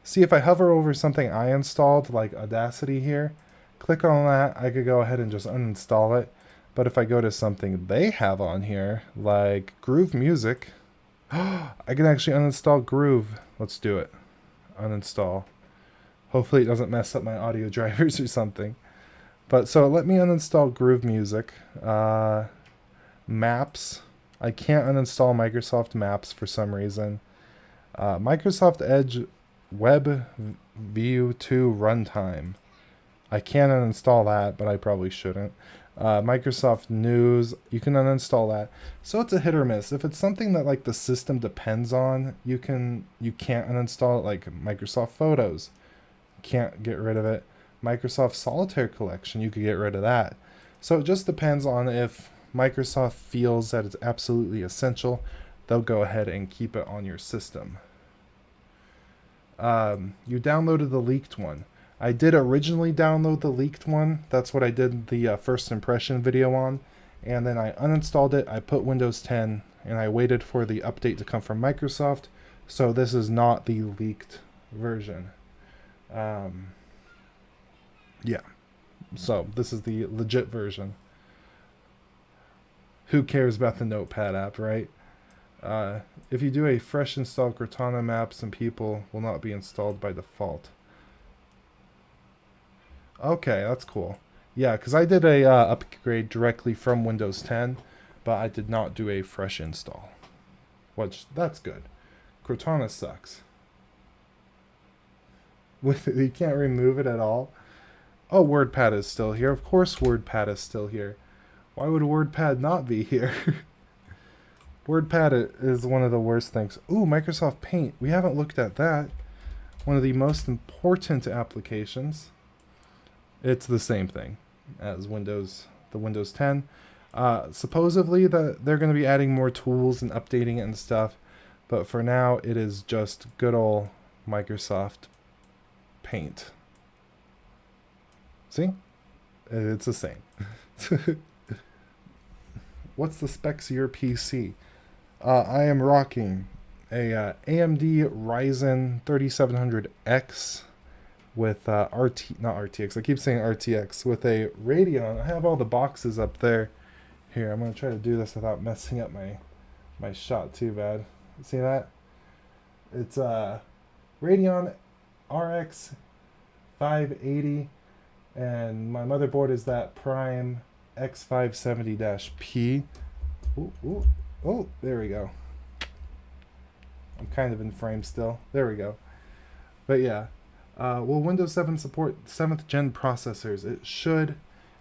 see, if I hover over something I installed, like Audacity here, click on that, I could go ahead and just uninstall it. But if I go to something they have on here, like Groove Music, I can actually uninstall Groove. Let's do it. Uninstall. Hopefully it doesn't mess up my audio drivers or something. But so let me uninstall Groove Music. Maps. I can't uninstall Microsoft Maps for some reason. Microsoft Edge Web View 2 Runtime. I can uninstall that, but I probably shouldn't. Microsoft News, you can uninstall that. So it's a hit or miss. If it's something that like the system depends on, you can't uninstall it, like Microsoft Photos. Can't get rid of it. Microsoft Solitaire Collection, you could get rid of that. So it just depends on if Microsoft feels that it's absolutely essential, they'll go ahead and keep it on your system. You downloaded the leaked one. I did originally download the leaked one. That's what I did the first impression video on. And then I uninstalled it. I put Windows 10 and I waited for the update to come from Microsoft. So this is not the leaked version. Yeah. So this is the legit version. Who cares about the Notepad app, right? If you do a fresh install, Cortana maps and people will not be installed by default. Okay, that's cool. Yeah, because I did a upgrade directly from Windows 10, but I did not do a fresh install. Which, that's good. Cortana sucks. You can't remove it at all. Oh, WordPad is still here. Of course WordPad is still here. Why would WordPad not be here? WordPad is one of the worst things. Ooh, Microsoft Paint. We haven't looked at that. One of the most important applications. It's the same thing as the Windows 10. Supposedly they're going to be adding more tools and updating it and stuff, but for now it is just good old Microsoft Paint. See? It's the same. What's the specs of your PC? I am rocking a AMD Ryzen 3700X with not RTX, I keep saying RTX, with a Radeon. I have all the boxes up there. Here, I'm going to try to do this without messing up my shot too bad. See that? It's Radeon RX 580, and my motherboard is that Prime X570-P. Oh, there we go. I'm kind of in frame still. There we go. But yeah. Will Windows 7 support 7th gen processors? It should,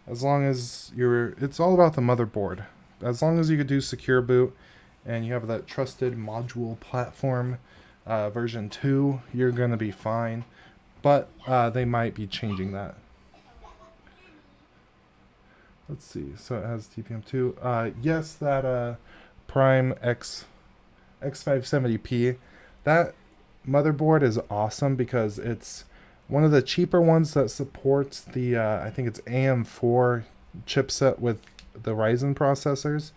as long as it's all about the motherboard. As long as you could do secure boot and you have that trusted module platform version 2, you're going to be fine. But they might be changing that. Let's see. So it has TPM2. Yes, that Prime X570P, that motherboard is awesome because it's one of the cheaper ones that supports the I think it's AM4 chipset with the Ryzen processors,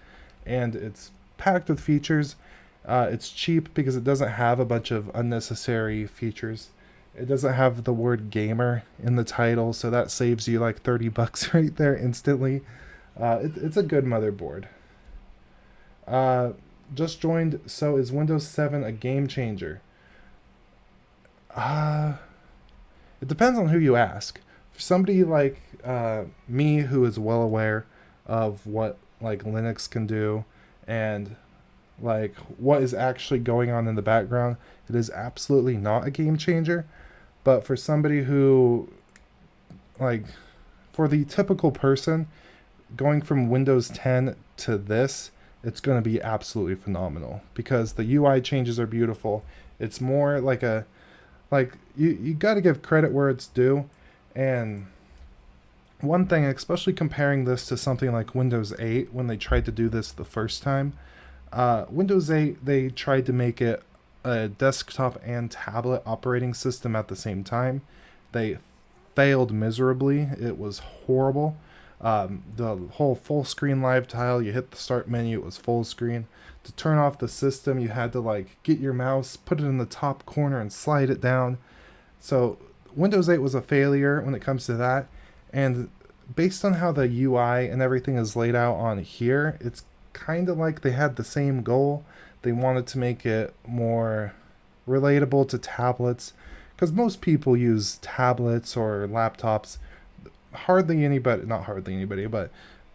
and it's packed with features. It's cheap because it doesn't have a bunch of unnecessary features. It doesn't have the word gamer in the title, so that saves you like $30 right there instantly. It's a good motherboard. Just joined. So is Windows 7 a game changer? It depends on who you ask. For somebody like me, who is well aware of what like Linux can do and like what is actually going on in the background, it is absolutely not a game changer. But for somebody who, like, for the typical person, going from Windows 10 to this, it's going to be absolutely phenomenal because the UI changes are beautiful. It's more like you got to give credit where it's due. And one thing, especially comparing this to something like Windows 8, when they tried to do this the first time, Windows 8, they tried to make it a desktop and tablet operating system at the same time. They failed miserably. It was horrible. The whole full screen live tile, you hit the start menu, it was full screen. To turn off the system, you had to like get your mouse, put it in the top corner and slide it down. So Windows 8 was a failure when it comes to that. And based on how the UI and everything is laid out on here, it's kind of like they had the same goal. They wanted to make it more relatable to tablets, because most people use tablets or laptops. hardly anybody, not hardly anybody, but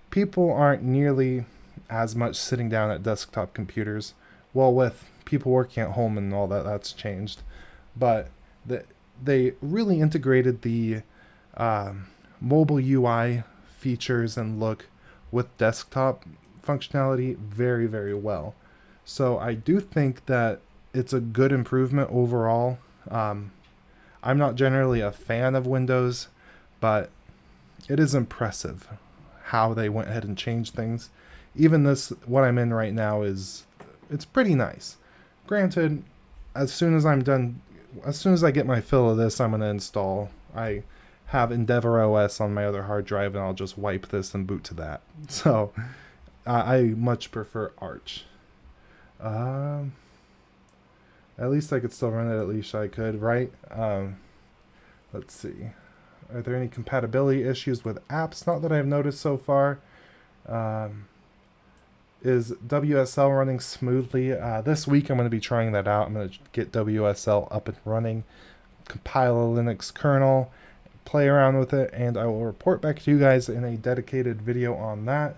people aren't nearly as much sitting down at desktop computers. Well, with people working at home and all that, that's changed. But they really integrated the mobile UI features and look with desktop functionality very, very well. So I do think that it's a good improvement overall. I'm not generally a fan of Windows, but it is impressive how they went ahead and changed things. Even this, what I'm in right now, it's pretty nice. Granted, as soon as I'm done, as soon as I get my fill of this, I'm gonna install. I have Endeavor OS on my other hard drive, and I'll just wipe this and boot to that. So I much prefer Arch. At least I could still run it. At least I could, right? Let's see. Are there any compatibility issues with apps? Not that I've noticed so far. Is WSL running smoothly? This week I'm going to be trying that out. I'm going to get WSL up and running, compile a Linux kernel, play around with it, and I will report back to you guys in a dedicated video on that.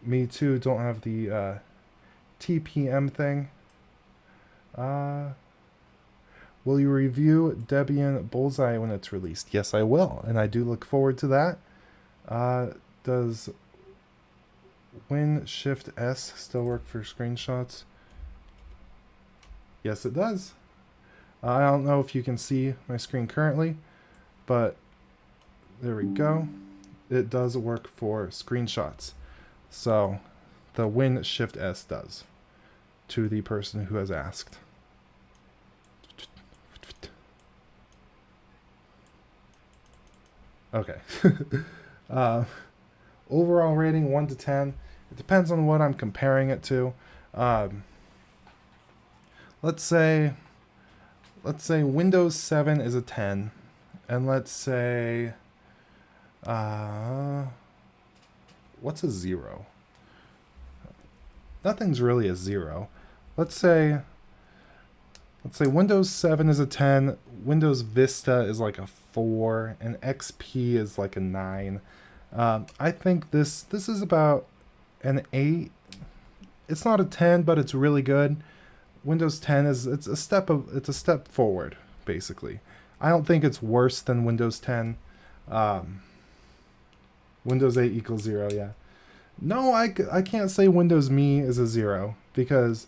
Me too, don't have the TPM thing. Will you review Debian Bullseye when it's released? Yes, I will, and I do look forward to that. Does Win-Shift-S still work for screenshots? Yes, it does. I don't know if you can see my screen currently, but there we go. It does work for screenshots. So the Win-Shift-S does, to the person who has asked. Okay. Overall rating 1 to 10. It depends on what I'm comparing it to. Let's say Windows 7 is a 10, and let's say what's a 0? Nothing's really a 0. Let's say Windows 7 is a 10, Windows Vista is like a 4, and XP is like a 9. I think this is about an 8. It's not a 10, but it's really good. Windows 10 it's a step forward, basically. I don't think it's worse than Windows 10. Windows 8 equals 0, yeah. No, I can't say Windows Me is a 0, because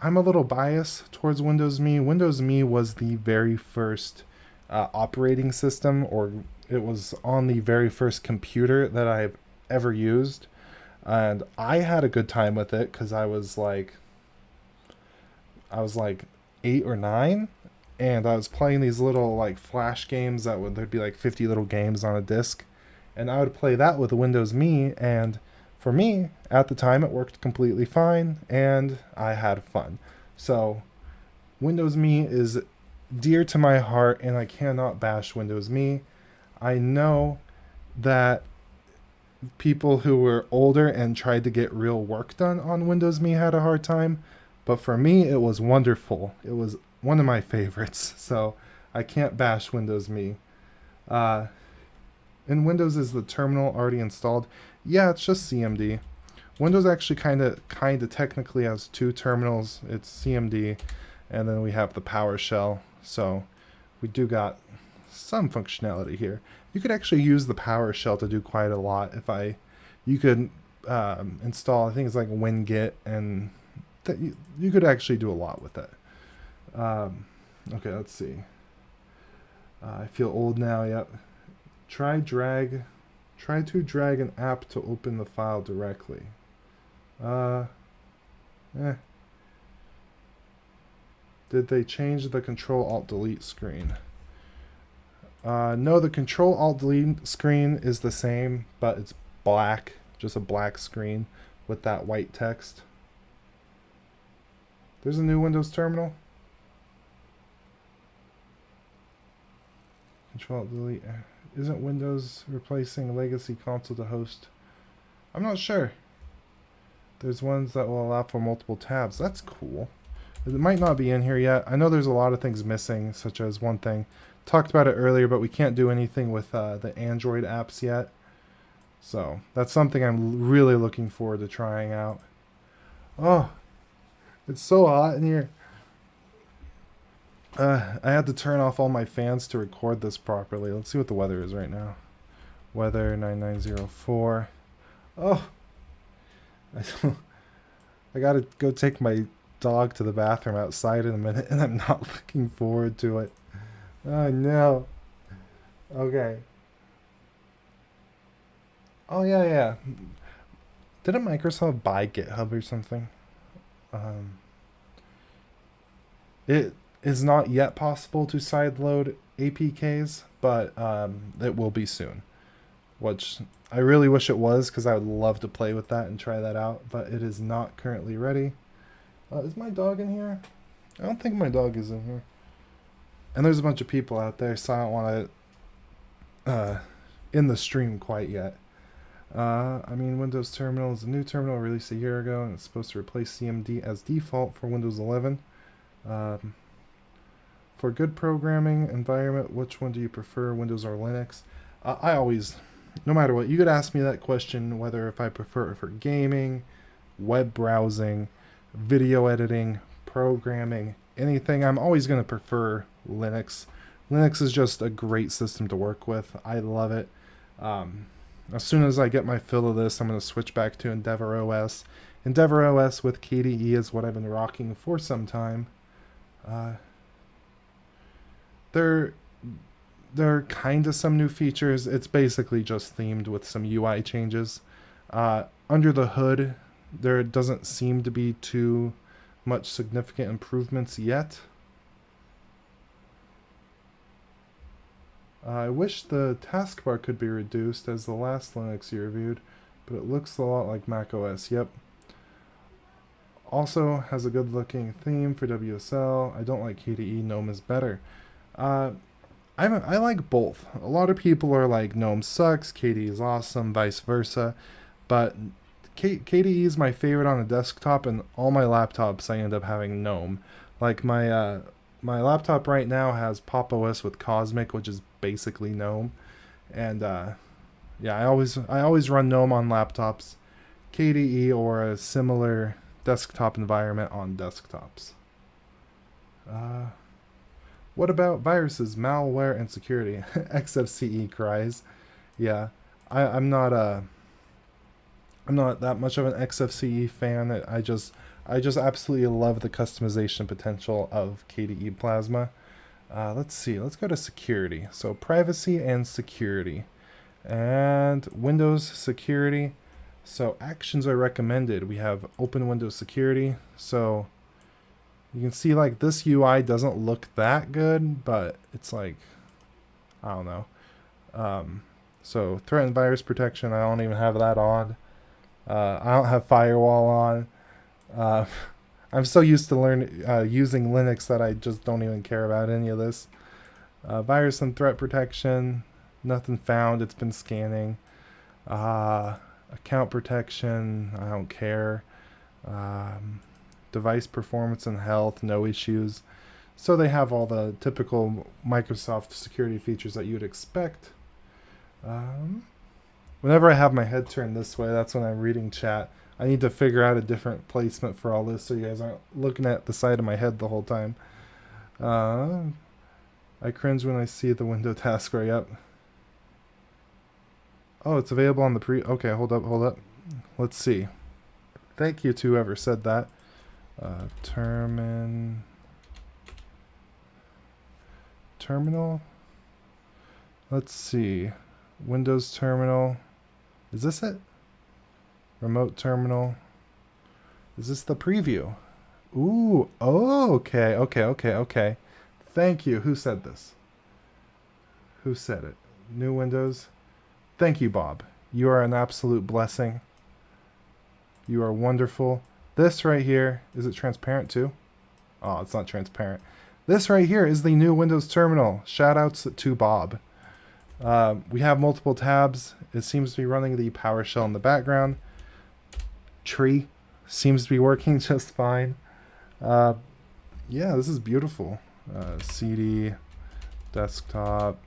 I'm a little biased towards Windows Me. Windows Me was the very first operating system, or it was on the very first computer that I've ever used. And I had a good time with it because I was like 8 or 9, and I was playing these little like flash games there'd be like 50 little games on a disc, and I would play that with Windows Me, and for me at the time it worked completely fine and I had fun. So Windows Me is dear to my heart, and I cannot bash Windows Me. I know that people who were older and tried to get real work done on Windows Me had a hard time, but for me it was wonderful. It was one of my favorites, so I can't bash Windows Me. In Windows, is the terminal already installed? Yeah, it's just CMD. Windows actually kind of technically has 2 terminals. It's CMD, and then we have the PowerShell. So we do got some functionality here. You could actually use the PowerShell to do quite a lot. You could install, I think it's like WinGit, and you could actually do a lot with it. Okay, let's see. I feel old now. Yep. Try to drag an app to open the file directly. Did they change the Control-Alt-Delete screen? No, the Control-Alt-Delete screen is the same, but it's black, just a black screen with that white text. There's a new Windows terminal. Control-Alt-Delete. Isn't Windows replacing a legacy console to host? I'm not sure. There's ones that will allow for multiple tabs. That's cool. It might not be in here yet. I know there's a lot of things missing, such as one thing. Talked about it earlier, but we can't do anything with the Android apps yet. So that's something I'm really looking forward to trying out. Oh, it's so hot in here. I had to turn off all my fans to record this properly. Let's see what the weather is right now. Weather 9904. Oh, I gotta go take my dog to the bathroom outside in a minute, and I'm not looking forward to it. Oh no. Okay. Oh yeah. Didn't Microsoft buy GitHub or something? Um, it is not yet possible to sideload APKs, but it will be soon. Which I really wish it was, because I would love to play with that and try that out, but it is not currently ready. Is my dog in here? I don't think my dog is in here. And there's a bunch of people out there, so I don't want to in the stream quite yet. I mean, Windows Terminal is a new terminal released a year ago, and it's supposed to replace CMD as default for Windows 11. For good programming environment, which one do you prefer, Windows or Linux? I always, no matter what, you could ask me that question, whether if I prefer it for gaming, web browsing, video editing, programming, anything, I'm always going to prefer Linux. Linux is just a great system to work with. I love it. As soon as I get my fill of this, I'm going to switch back to Endeavor OS. Endeavor OS with KDE is what I've been rocking for some time. There are kind of some new features. It's basically just themed with some UI changes. Under the hood, there doesn't seem to be too much significant improvements yet. I wish the taskbar could be reduced as the last Linux you reviewed, but it looks a lot like macOS. Yep. Also has a good looking theme for WSL. I don't like KDE. GNOME is better. I like both. A lot of people are like, GNOME sucks, KDE is awesome, vice versa. But KDE is my favorite on a desktop, and all my laptops I end up having GNOME. Like my laptop right now has Pop! OS with Cosmic, which is basically GNOME. And yeah, I always run GNOME on laptops, KDE or a similar desktop environment on desktops. What about viruses, malware, and security? XFCE cries. Yeah, I'm not that much of an XFCE fan. I just absolutely love the customization potential of KDE Plasma. Let's see. Let's go to security. So privacy and security, and Windows security. So actions are recommended. We have open Windows security. So you can see like this UI doesn't look that good, but it's like, I don't know. So threat and virus protection, I don't even have that on. I don't have firewall on. I'm so used to using Linux that I just don't even care about any of this. Virus and threat protection, nothing found. It's been scanning. Account protection, I don't care. Device performance and health, no issues. So they have all the typical Microsoft security features that you'd expect. Whenever I have my head turned this way, that's when I'm reading chat. I need to figure out a different placement for all this so you guys aren't looking at the side of my head the whole time. I cringe when I see the window taskbar. Yep. Oh, it's available on the okay, hold up. Let's see. Thank you to whoever said that. Terminal. Let's see. Windows terminal. Is this it? Remote terminal. Is this the preview? Ooh. Oh, okay. Thank you. Who said this? Who said it? New Windows. Thank you, Bob. You are an absolute blessing. You are wonderful. This right here, is it transparent too? Oh, it's not transparent. This right here is the new Windows terminal. Shout outs to Bob. We have multiple tabs. It seems to be running the PowerShell in the background. Tree seems to be working just fine. Yeah, this is beautiful. CD, desktop,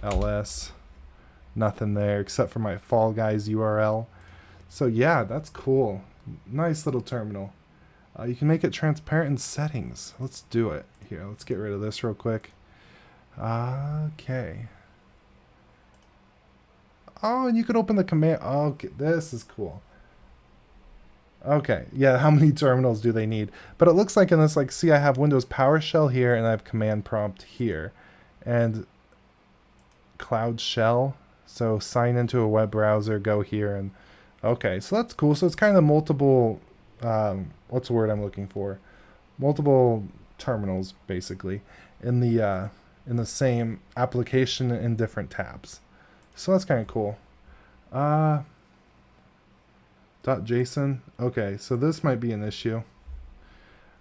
ls, nothing there except for my Fall Guys URL. So yeah, that's cool. Nice little terminal. You can make it transparent in settings. Let's do it. Here, let's get rid of this real quick. Okay. Oh, and you can open the command. Okay, this is cool. Okay, yeah, how many terminals do they need? But it looks like in this, like, see, I have Windows PowerShell here, and I have Command Prompt here. And Cloud Shell. So sign into a web browser, go here, and... Okay, so that's cool. So it's kind of multiple... what's the word I'm looking for? Multiple terminals, basically, in the same application in different tabs. So that's kind of cool. .json. Okay, so this might be an issue.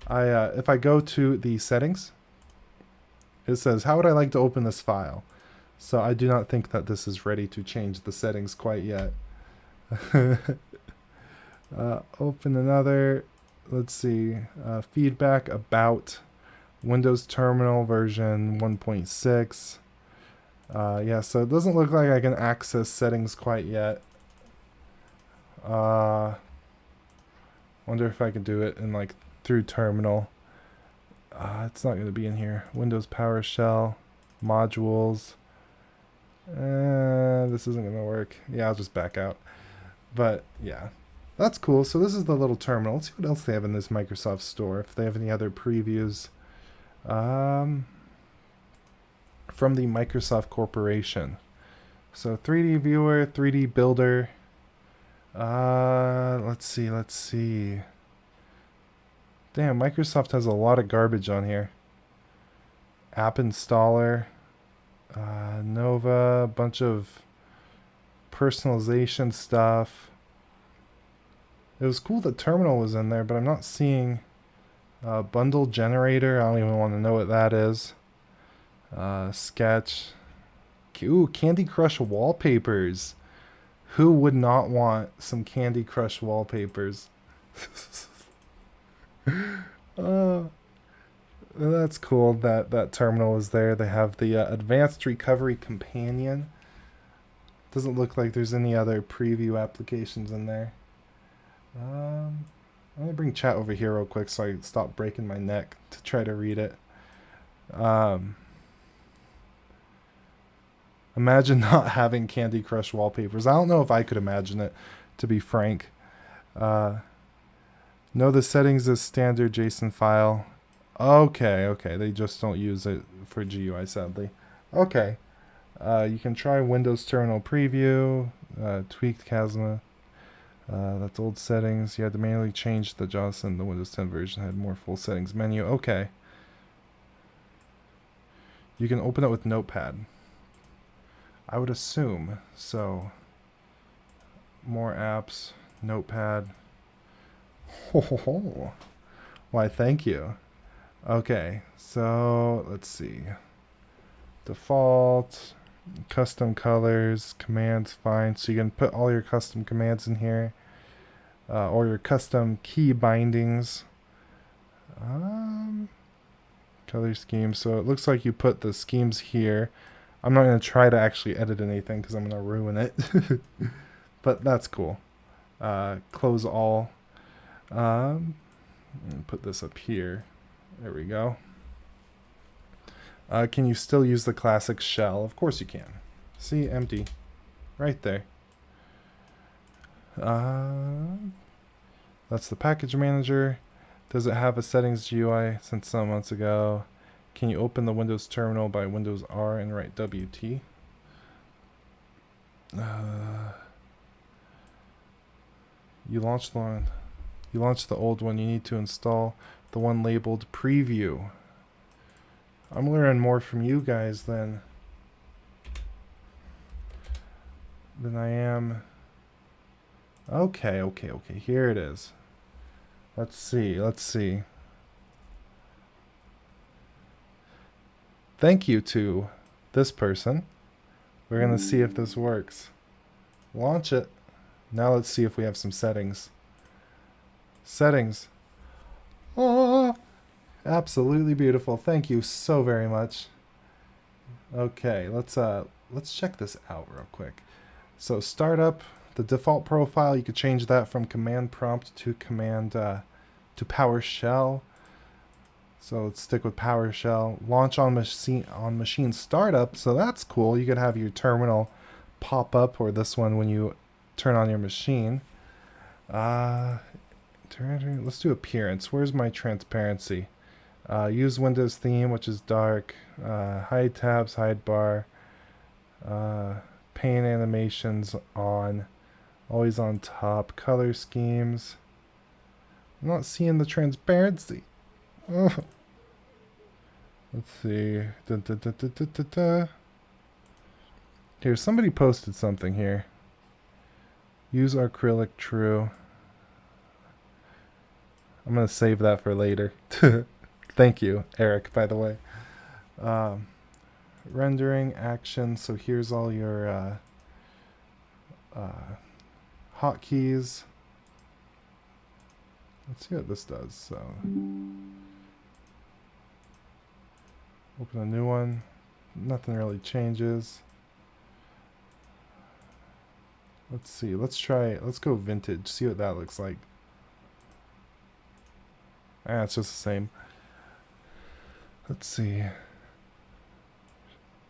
If I go to the settings, it says, how would I like to open this file? So I do not think that this is ready to change the settings quite yet. Open another, let's see, feedback about Windows Terminal version 1.6. Yeah, so it doesn't look like I can access settings quite yet. Wonder if I can do it in like through terminal. It's not going to be in here. Windows PowerShell, modules. This isn't going to work. Yeah, I'll just back out. But yeah, that's cool. So this is the little terminal. Let's see what else they have in this Microsoft Store. If they have any other previews. From the Microsoft Corporation. So 3D Viewer, 3D Builder. Let's see. Damn, Microsoft has a lot of garbage on here. App Installer. Nova, bunch of personalization stuff. It was cool that Terminal was in there, but I'm not seeing Bundle Generator. I don't even want to know what that is. Sketch. Ooh, Candy Crush wallpapers. Who would not want some Candy Crush wallpapers? That's cool that terminal is there. They have the Advanced Recovery Companion. Doesn't look like there's any other preview applications in there. I'm going to bring chat over here real quick so I stop breaking my neck to try to read it. Imagine not having Candy Crush wallpapers. I don't know if I could imagine it, to be frank. No, the settings is standard JSON file. Okay. They just don't use it for GUI, sadly. Okay. You can try Windows Terminal Preview, tweaked Casma. That's old settings. You had to manually change the JAWS, the Windows 10 version had more full settings menu. Okay. You can open it with Notepad. I would assume. So, more apps, Notepad. Oh, why, thank you. Okay, so let's see. Default, custom colors, commands, fine. So you can put all your custom commands in here, or your custom key bindings. Color scheme. So it looks like you put the schemes here. I'm not going to try to actually edit anything because I'm going to ruin it. But that's cool. Close all. Put this up here. There we go. Can you still use the classic shell? Of course you can. See, empty. Right there. That's the package manager. Does it have a settings GUI since some months ago? Can you open the Windows terminal by Windows R and write WT? You launched the old one. You need to install the one labeled preview. I'm learning more from you guys than I am. Okay. Here it is. Let's see. Thank you to this person. We're going to see if this works. Launch it. Now let's see if we have some settings. Settings. Oh, Absolutely beautiful. Thank you so very much. Okay, let's check this out real quick. So startup, the default profile, you could change that from command prompt to command to PowerShell. So let's stick with PowerShell. Launch on machine startup. So that's cool. You could have your terminal pop up, or this one when you turn on your machine. Let's do appearance. Where's my transparency? Use Windows theme, which is dark. Hide tabs, hide bar. Pane animations on. Always on top. Color schemes. I'm not seeing the transparency. Oh. Let's see. Here, somebody posted something here. Use acrylic true. I'm going to save that for later. Thank you, Eric, by the way. Rendering action. So here's all your hotkeys. Let's see what this does. So open a new one. Nothing really changes. Let's see. Let's go vintage. See what that looks like. It's just the same. Let's see.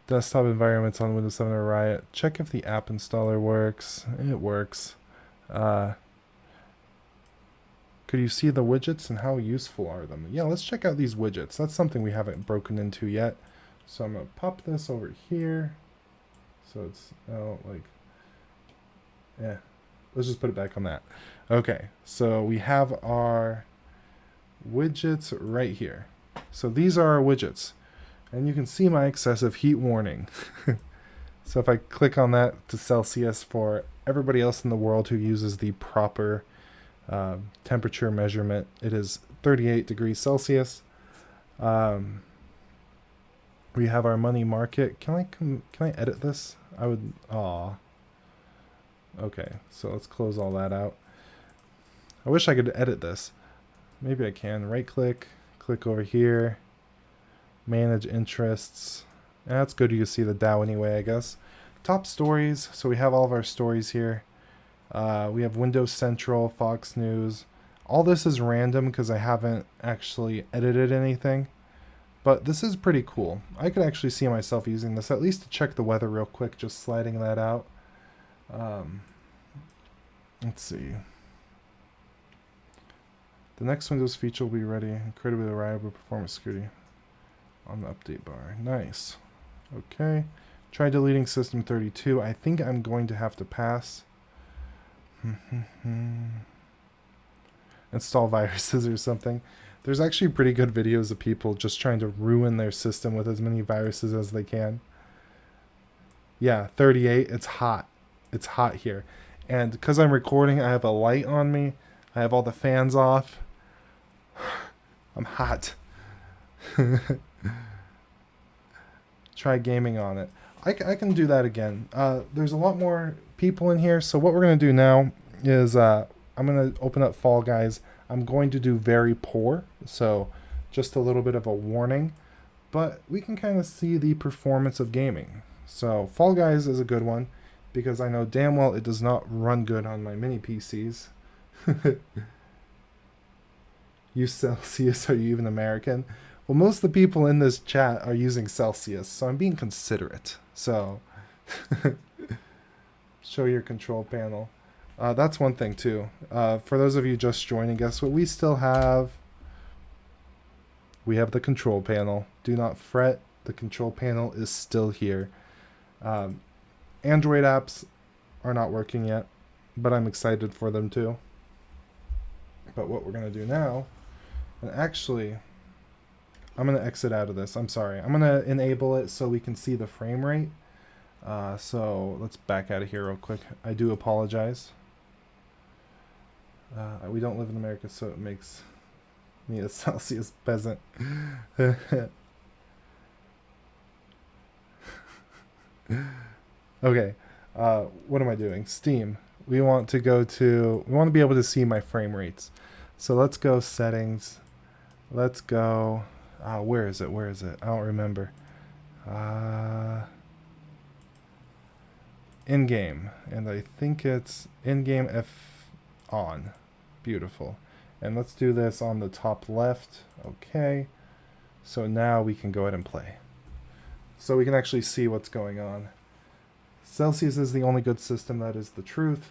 Desktop environments on Windows 7 or Riot. Check if the app installer works. It works. Could you see the widgets and how useful are them? Yeah, let's check out these widgets. That's something we haven't broken into yet. So I'm going to pop this over here. So it's let's just put it back on that. Okay, so we have our widgets right here. So these are our widgets. And you can see my excessive heat warning. So if I click on that to Celsius for everybody else in the world who uses the proper temperature measurement, it is 38 degrees Celsius. We have our money market. Can I edit this? I would. Okay, so let's close all that out. I wish I could edit this. Maybe I can. Right click, click over here, manage interests. That's good. You can see the Dow anyway, I guess. Top stories. So we have all of our stories here. We have Windows Central, Fox News. All this is random because I haven't actually edited anything. But this is pretty cool. I could actually see myself using this, at least to check the weather real quick, just sliding that out. Let's see. The next Windows feature will be ready. Incredibly reliable performance security on the update bar. Nice. Okay. Try deleting System 32. I think I'm going to have to pass. Install viruses or something. There's actually pretty good videos of people just trying to ruin their system with as many viruses as they can. Yeah, 38. It's hot. It's hot here. And because I'm recording, I have a light on me. I have all the fans off. I'm hot. Try gaming on it. I can do that again. There's a lot more people in here. So what we're going to do now is I'm going to open up Fall Guys. I'm going to do very poor. So just a little bit of a warning. But we can kind of see the performance of gaming. So Fall Guys is a good one because I know damn well it does not run good on my mini PCs. You Celsius, are you even American? Well, most of the people in this chat are using Celsius, so I'm being considerate. So, show your control panel. That's one thing too. For those of you just joining, guess what we still have? We have the control panel. Do not fret, the control panel is still here. Android apps are not working yet, but I'm excited for them too. But what we're going to do now, and actually, I'm going to exit out of this. I'm sorry. I'm going to enable it so we can see the frame rate. So let's back out of here real quick. I do apologize. We don't live in America, so it makes me a Celsius peasant. Okay. What am I doing? Steam. We want to be able to see my frame rates. So let's go settings, Let's go. Where is it? Where is it? I don't remember. In-game. And I think it's in-game if on. Beautiful. And let's do this on the top left. Okay. So now we can go ahead and play. So we can actually see what's going on. Celsius is the only good system that is the truth.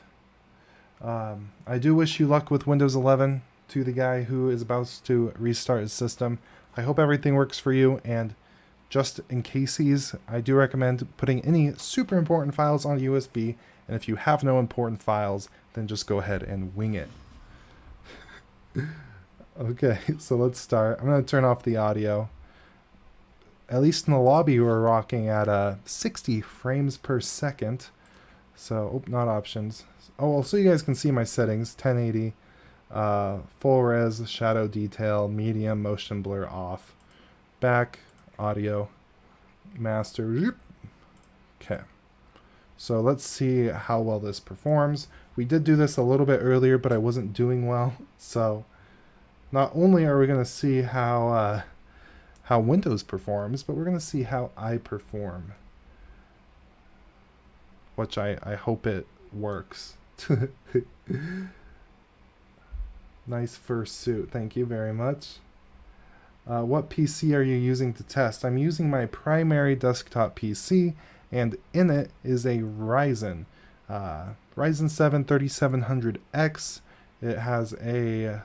I do wish you luck with Windows 11 to the guy who is about to restart his system. I hope everything works for you, and just in cases, I do recommend putting any super important files on USB, and if you have no important files, then just go ahead and wing it. Okay, so let's start. I'm going to turn off the audio. At least in the lobby, we're rocking at 60 frames per second. So, not options. Oh, well, so you guys can see my settings. 1080, full res, shadow detail, medium, motion blur off. Back, audio, master. Okay. So let's see how well this performs. We did do this a little bit earlier, but I wasn't doing well. So not only are we going to see how Windows performs, but we're going to see how I perform, which I hope it works. Nice fursuit. Thank you very much. What PC are you using to test? I'm using my primary desktop PC, and in it is a Ryzen 7 3700X. It has a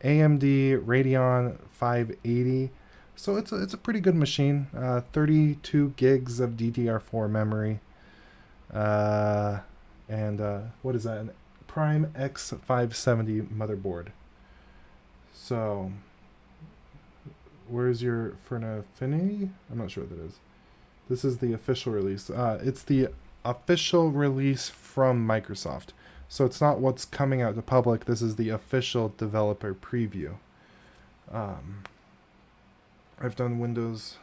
AMD Radeon 580, so it's a pretty good machine. 32 gigs of DDR4 memory, and what is that? An Prime X570 motherboard. So, where's your Affinity? I'm not sure what that is. This is the official release. It's the official release from Microsoft. So it's not what's coming out to public. This is the official developer preview. I've done Windows.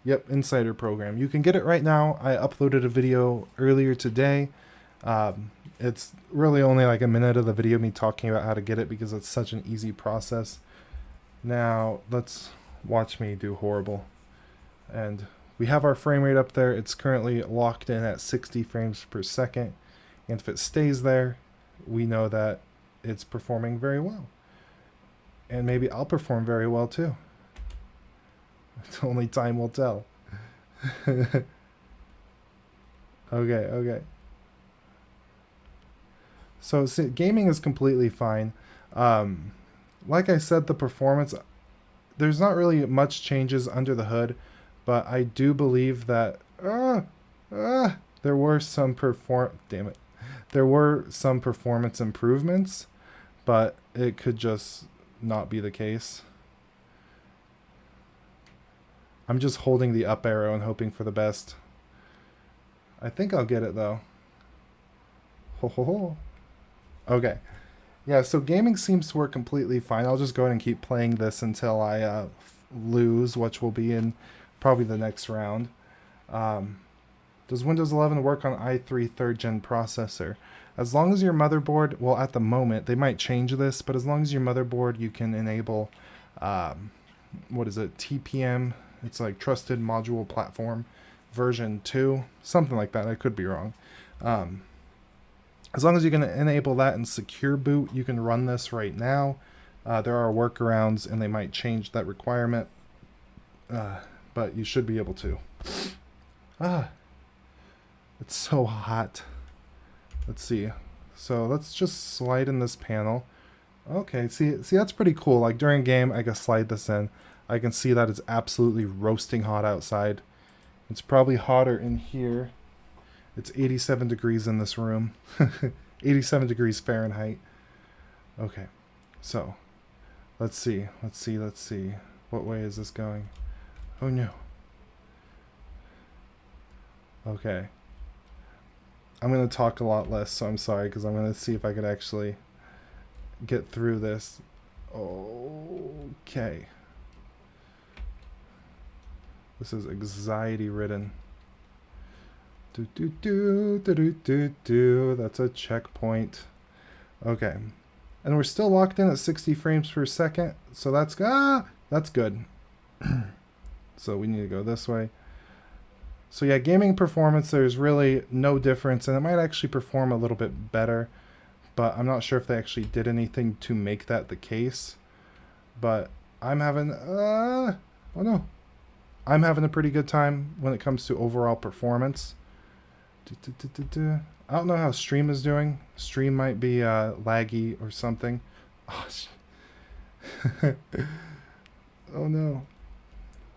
Yep, Insider program. You can get it right now. I uploaded a video earlier today. It's really only like a minute of the video me talking about how to get it because it's such an easy process. Now let's watch me do horrible. And we have our frame rate up there. It's currently locked in at 60 frames per second. And if it stays there, we know that it's performing very well. And maybe I'll perform very well too. It's only time will tell. Okay. So see, gaming is completely fine. Like I said, the performance, there's not really much changes under the hood, but I do believe that there were some performance improvements, but it could just not be the case. I'm just holding the up arrow and hoping for the best. I think I'll get it though. Okay. Yeah, so gaming seems to work completely fine. I'll just go ahead and keep playing this until I lose, which will be in probably the next round. Does Windows 11 work on i3 3rd gen processor? As long as your motherboard, well, at the moment, they might change this, but as long as your motherboard, you can enable, what is it, TPM, it's like Trusted Module Platform version 2, something like that. I could be wrong. As long as you can enable that and secure boot, you can run this right now. There are workarounds, and they might change that requirement, but you should be able to. It's so hot. Let's see. So let's just slide in this panel. Okay, see that's pretty cool. Like during game, I can slide this in. I can see that it's absolutely roasting hot outside. It's probably hotter in here. It's 87 degrees in this room. 87 degrees Fahrenheit. Okay, so let's see. What way is this going? Oh no. Okay. I'm going to talk a lot less, so I'm sorry, because I'm going to see if I could actually get through this. Okay. This is anxiety-ridden. That's a checkpoint. Okay. And we're still locked in at 60 frames per second, so that's... That's good. So we need to go this way. So yeah, gaming performance, there's really no difference, and it might actually perform a little bit better, but I'm not sure if they actually did anything to make that the case. But I'm having, oh no. I'm having a pretty good time when it comes to overall performance. I don't know how Stream is doing. Stream might be laggy or something. Oh, oh no.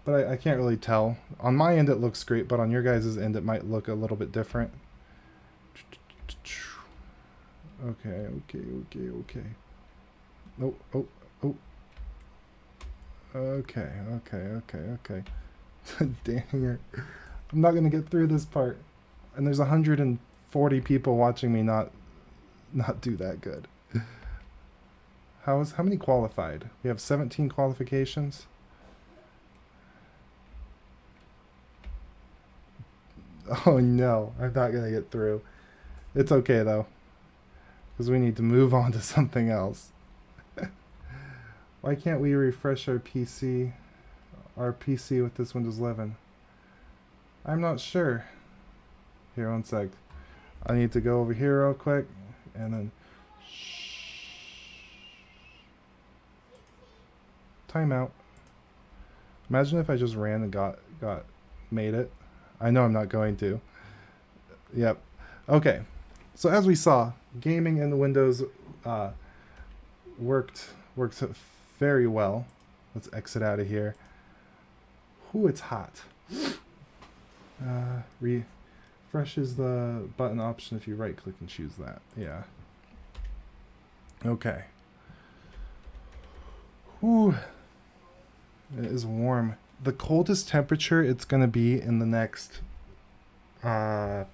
But I can't really tell. On my end it looks great, but on your guys' end it might look a little bit different. Okay. Oh. Okay. Dang it. I'm not gonna get through this part. And there's 140 people watching me not do that good. How many qualified? We have 17 qualifications. Oh no, I'm not gonna get through. It's okay though, because we need to move on to something else. Why can't we refresh our PC with this Windows 11? I'm not sure. Here, one sec. I need to go over here real quick, and then timeout. Imagine if I just ran and made it. I know I'm not going to. Yep. Okay. So as we saw, gaming in the Windows worked very well. Let's exit out of here. Ooh, it's hot. Refresh is the button option if you right click and choose that. Yeah. Okay. Ooh. It is warm. The coldest temperature it's going to be in the next, I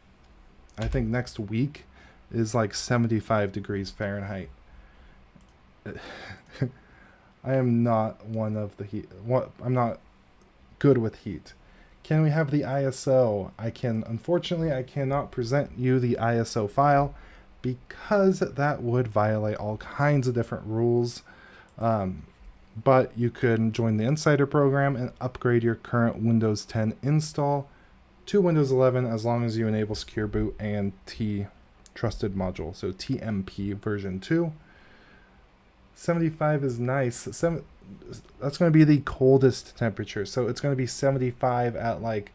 think next week, is like 75 degrees Fahrenheit. I am not one of the heat. I'm not good with heat. Can we have the ISO? Unfortunately, I cannot present you the ISO file because that would violate all kinds of different rules. But you could join the Insider program and upgrade your current Windows 10 install to Windows 11 as long as you enable Secure Boot and T Trusted Module, so TMP version 2. 75 is nice. That's going to be the coldest temperature, so it's going to be 75 at like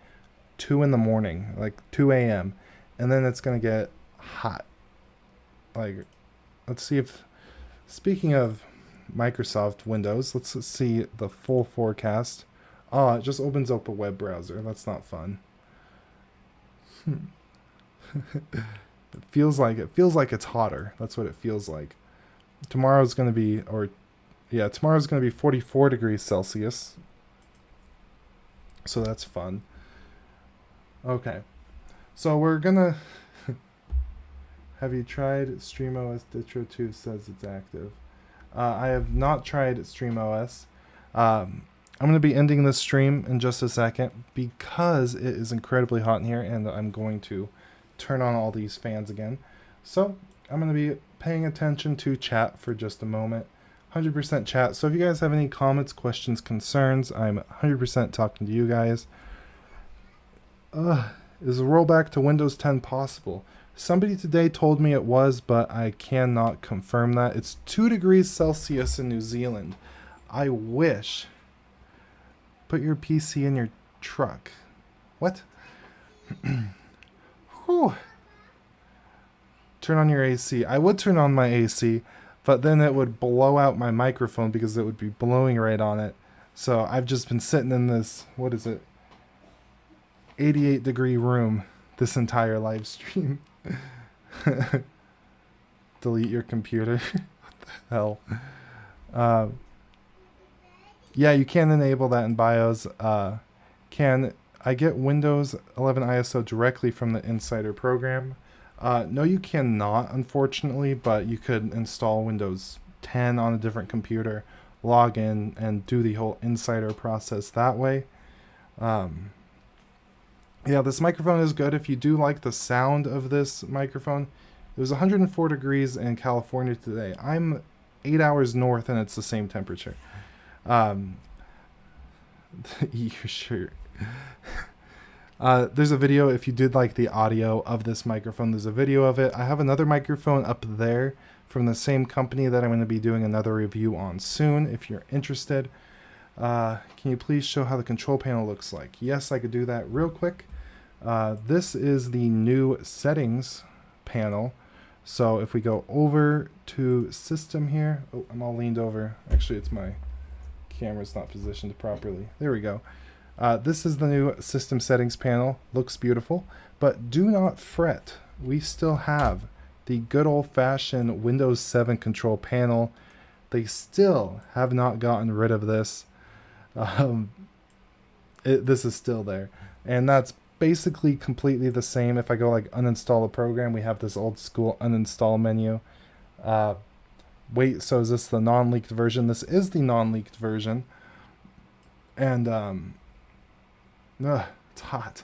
2 in the morning, like 2 a.m. And then it's going to get hot. Like, let's see if, speaking of Microsoft Windows, let's see the full forecast. Oh, it just opens up a web browser. That's not fun. It feels like it's hotter. That's what it feels like. Tomorrow's going to be, tomorrow's going to be 44 degrees Celsius. So that's fun. Okay. So we're going to have you tried StreamOS Ditro 2 says it's active. I have not tried StreamOS. I'm going to be ending this stream in just a second because it is incredibly hot in here and I'm going to turn on all these fans again. So I'm going to be paying attention to chat for just a moment. 100% chat. So if you guys have any comments, questions, concerns, I'm 100% talking to you guys. Is a rollback to Windows 10 possible? Somebody today told me it was, but I cannot confirm that. It's 2 degrees Celsius in New Zealand. I wish. Put your PC in your truck. What? Whew. Turn on your AC. I would turn on my AC, but then it would blow out my microphone because it would be blowing right on it. So I've just been sitting in this, 88 degree room this entire live stream. Delete your computer. What the hell? Yeah, you can enable that in BIOS. Can I get Windows 11 ISO directly from the Insider program? No, you cannot, unfortunately, but you could install Windows 10 on a different computer, log in, and do the whole Insider process that way. Yeah, this microphone is good. If you do like the sound of this microphone, it was 104 degrees in California today. I'm 8 hours north and it's the same temperature. Eat your shirt. There's a video, if you did like the audio of this microphone, there's a video of it. I have another microphone up there from the same company that I'm going to be doing another review on soon, if you're interested. Can you please show how the control panel looks like? Yes, I could do that real quick. This is the new settings panel. So if we go over to system here, oh, I'm all leaned over. Actually, it's my camera's not positioned properly. There we go. This is the new system settings panel. Looks beautiful, but do not fret. We still have the good old-fashioned Windows 7 control panel. They still have not gotten rid of this. This is still there, and that's basically completely the same. If I go like uninstall a program, we have this old school uninstall menu. Wait, so is this the non-leaked version? This is the non-leaked version, and it's hot.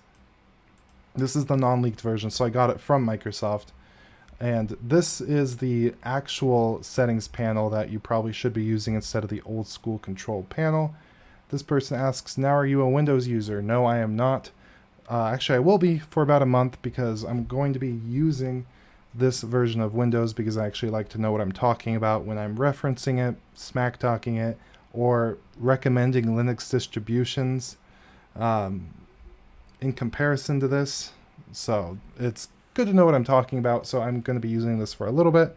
This is the non-leaked version, so I got it from Microsoft. And this is the actual settings panel that you probably should be using instead of the old school control panel. This person asks, now are you a Windows user? No, I am not. Actually, I will be for about a month because I'm going to be using this version of Windows because I actually like to know what I'm talking about when I'm referencing it, smack talking it, or recommending Linux distributions in comparison to this. So it's good to know what I'm talking about, so I'm going to be using this for a little bit.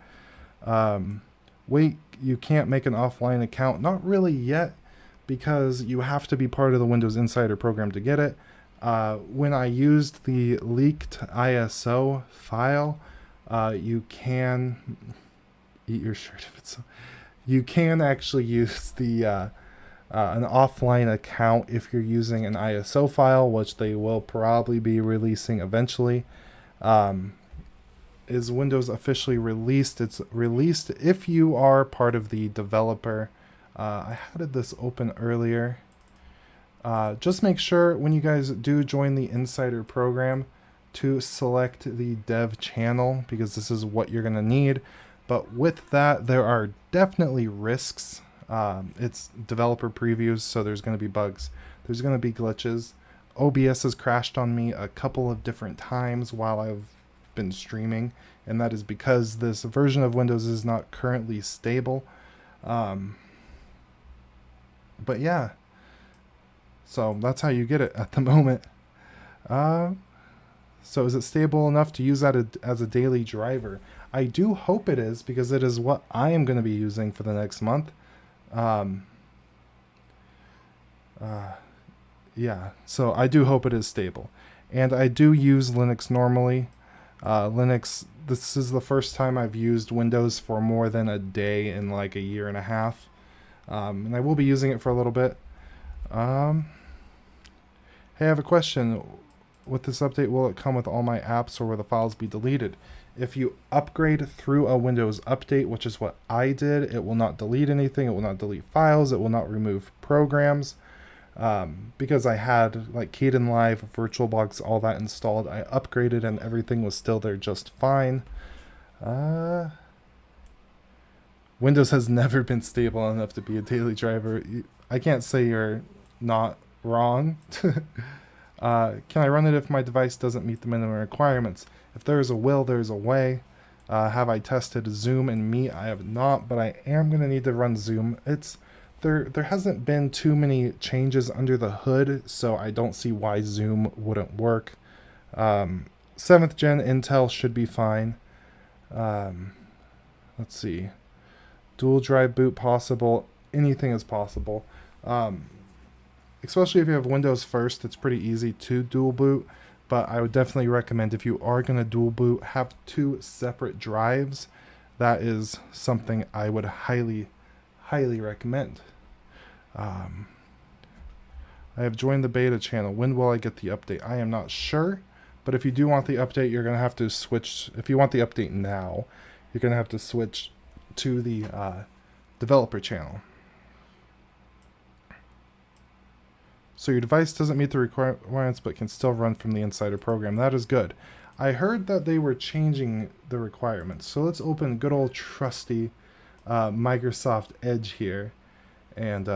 Wait, you can't make an offline account? Not really yet, because you have to be part of the Windows Insider program to get it. When I used the leaked ISO file, you can eat your shirt if it's so. You can actually use the an offline account if you're using an ISO file, which they will probably be releasing eventually. Is Windows officially released? It's released if you are part of the developer. I had this open earlier. Just make sure when you guys do join the Insider program to select the dev channel, because this is what you're going to need. But with that, there are definitely risks. It's developer previews, so there's going to be bugs. There's going to be glitches. OBS has crashed on me a couple of different times while I've been streaming, and that is because this version of Windows is not currently stable. But yeah, so that's how you get it at the moment. So is it stable enough to use that as a daily driver? I do hope it is, because it is what I am going to be using for the next month. Yeah, so I do hope it is stable. And I do use Linux normally. Linux, this is the first time I've used Windows for more than a day in like a year and a half. And I will be using it for a little bit. Hey, I have a question. With this update, will it come with all my apps, or will the files be deleted? If you upgrade through a Windows update, which is what I did, it will not delete anything. It will not delete files. It will not remove programs. Because I had like Kdenlive, VirtualBox, all that installed. I upgraded and everything was still there just fine. Windows has never been stable enough to be a daily driver. I can't say you're not wrong. Can I run it if my device doesn't meet the minimum requirements? If there is a will, there is a way. Have I tested Zoom and Meet? I have not, but I am going to need to run Zoom. There hasn't been too many changes under the hood, so I don't see why Zoom wouldn't work. 7th gen Intel should be fine. Let's see. Dual drive boot possible. Anything is possible. Especially if you have Windows first, it's pretty easy to dual boot. But I would definitely recommend, if you are going to dual boot, have 2 separate drives. That is something I would highly recommend. I have joined the beta channel. When will I get the update? I am not sure, but if you do want the update, you're going to have to switch. If you want the update now, you're going to have to switch to the developer channel. So your device doesn't meet the requirements but can still run from the Insider program. That is good. I heard that they were changing the requirements. So let's open good old trusty Microsoft Edge here. And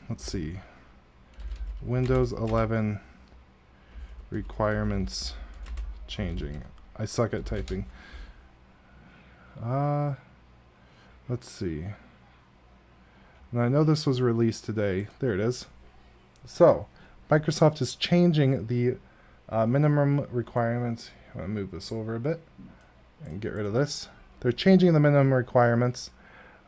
let's see. Windows 11 requirements changing. I suck at typing. Let's see. And I know this was released today. There it is. So, Microsoft is changing the minimum requirements. I'm going to move this over a bit and get rid of this. They're changing the minimum requirements.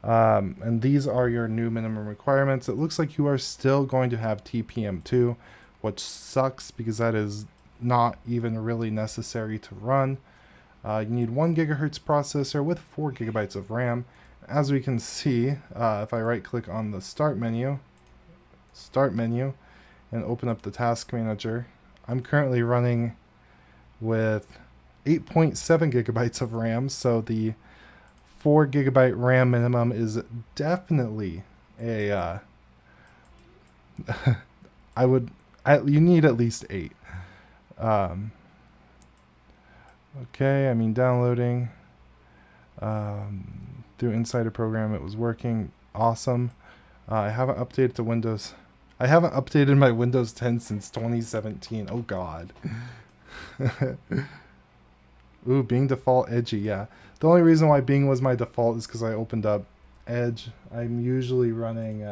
And these are your new minimum requirements. It looks like you are still going to have TPM2, which sucks because that is not even really necessary to run. You need 1 gigahertz processor with 4 gigabytes of RAM. As we can see, if I right click on the start menu, and open up the task manager, I'm currently running with 8.7 gigabytes of RAM, so the 4 gigabyte RAM minimum is definitely a you need at least 8. Okay, I mean downloading through Insider program, it was working awesome. I haven't updated to Windows. I haven't updated my Windows 10 since 2017. Oh God. Ooh, Bing default edgy, yeah. The only reason why Bing was my default is because I opened up Edge. I'm usually running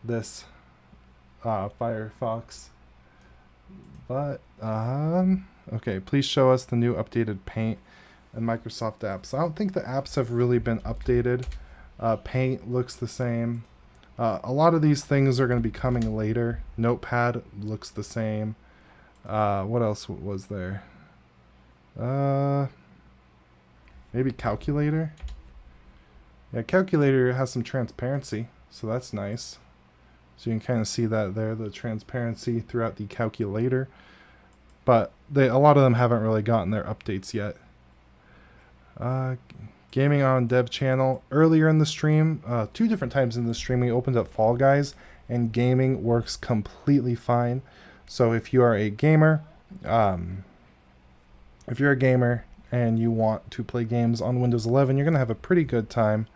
this Firefox. But, okay, please show us the new updated Paint and Microsoft apps. I don't think the apps have really been updated. Paint looks the same. A lot of these things are going to be coming later. Notepad looks the same. What else was there? Maybe Calculator? Yeah, Calculator has some transparency, so that's nice. So you can kind of see that there, the transparency throughout the Calculator. But a lot of them haven't really gotten their updates yet. Gaming on Dev channel. Earlier in the stream, 2 different times in the stream, we opened up Fall Guys, and gaming works completely fine. So if you are a gamer, and you want to play games on Windows 11, you're going to have a pretty good time.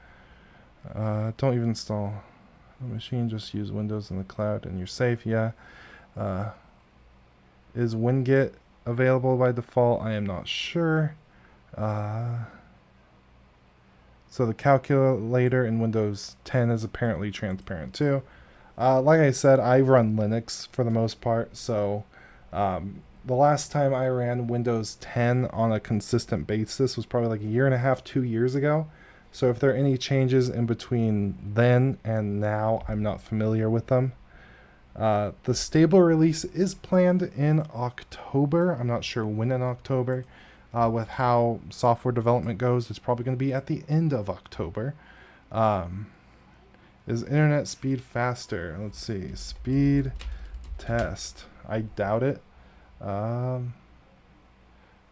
Don't even install a machine, just use Windows in the cloud and you're safe. Yeah. Is WinGet available by default? I am not sure. So the calculator in Windows 10 is apparently transparent too. Like I said, I run Linux for the most part, so the last time I ran Windows 10 on a consistent basis was probably like 1.5 years, 2 years ago. So if there are any changes in between then and now, I'm not familiar with them. The stable release is planned in October. I'm not sure when in October. With how software development goes, it's probably going to be at the end of October. Is internet speed faster? Let's see. Speed test. I doubt it. Yeah,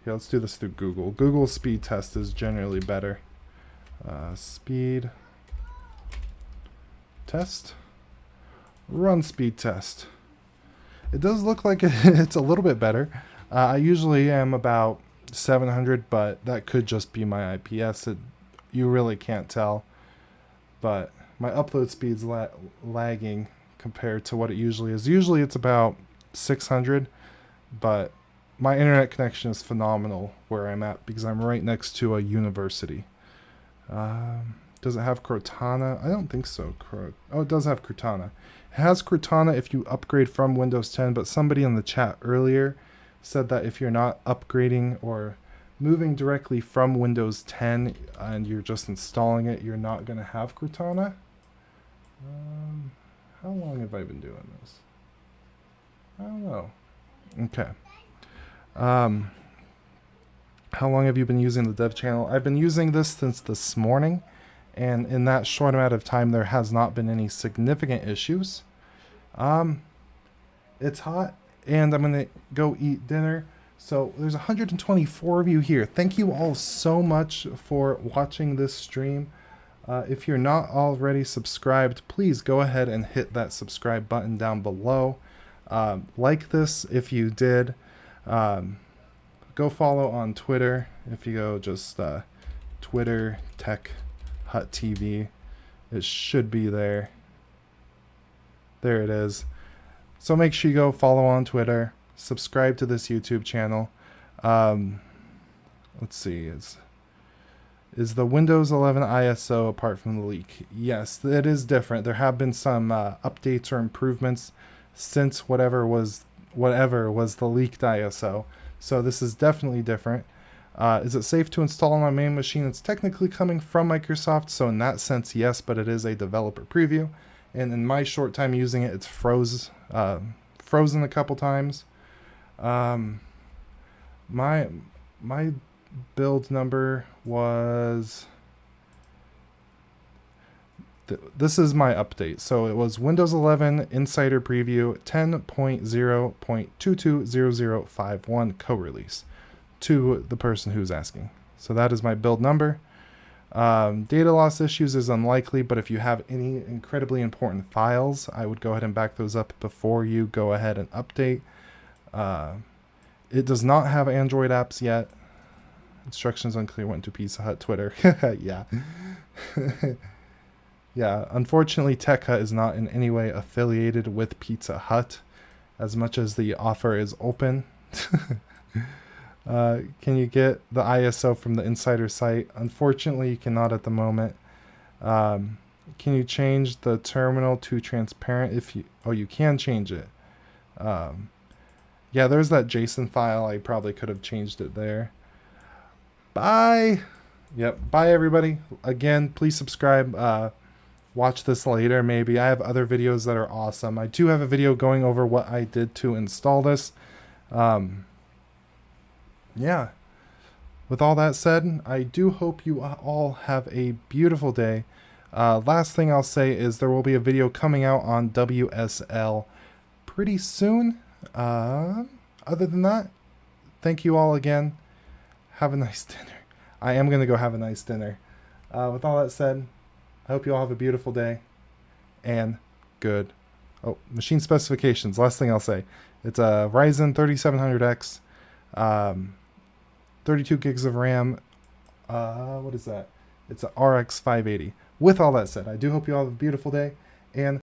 let's do this through Google. Google's speed test is generally better. Speed test. Run speed test. It does look like it's a little bit better. I usually am about 700, but that could just be my IPS. You really can't tell. But my upload speed's lagging compared to what it usually is. Usually it's about 600, but my internet connection is phenomenal where I'm at because I'm right next to a university. Does it have Cortana? I don't think so. Oh, it does have Cortana. It has Cortana if you upgrade from Windows 10, but somebody in the chat earlier said that if you're not upgrading or moving directly from Windows 10 and you're just installing it, you're not going to have Cortana. How long have I been doing this? I don't know. Okay. How long have you been using the dev channel? I've been using this since this morning, and in that short amount of time there has not been any significant issues. It's hot and I'm gonna go eat dinner. So there's 124 of you here. Thank you all so much for watching this stream. If you're not already subscribed, please go ahead and hit that subscribe button down below. Like this if you did. Go follow on Twitter. If you go just Twitter Tech Hut TV, it should be there. There it is. So make sure you go follow on Twitter, subscribe to this YouTube channel. Let's see, is the Windows 11 ISO apart from the leak? Yes, it is different. There have been some updates or improvements since whatever was the leaked ISO. So this is definitely different. Is it safe to install on my main machine? It's technically coming from Microsoft, so in that sense, yes, but it is a developer preview. And in my short time using it, it's frozen a couple times. My build number was... This is my update. So it was Windows 11 Insider Preview 10.0.220051 co-release to the person who's asking. So that is my build number. Data loss issues is unlikely, but if you have any incredibly important files, I would go ahead and back those up before you go ahead and update. It does not have Android apps yet. Instructions unclear. Went to Pizza Hut Twitter. Yeah. Yeah, unfortunately, Tekka is not in any way affiliated with Pizza Hut, as much as the offer is open. Can you get the ISO from the insider site? Unfortunately, you cannot at the moment. Can you change the terminal to transparent if you... Oh, you can change it. Yeah, there's that JSON file. I probably could have changed it there. Bye! Yep, bye everybody. Again, please subscribe. Watch this later, maybe. I have other videos that are awesome. I do have a video going over what I did to install this. Yeah. With all that said, I do hope you all have a beautiful day. Last thing I'll say is there will be a video coming out on WSL pretty soon. Other than that, thank you all again. Have a nice dinner. I am going to go have a nice dinner. With all that said, I hope you all have a beautiful day and good. Oh, machine specifications. Last thing I'll say. It's a Ryzen 3700X, 32 gigs of RAM. What is that? It's a RX 580. With all that said, I do hope you all have a beautiful day and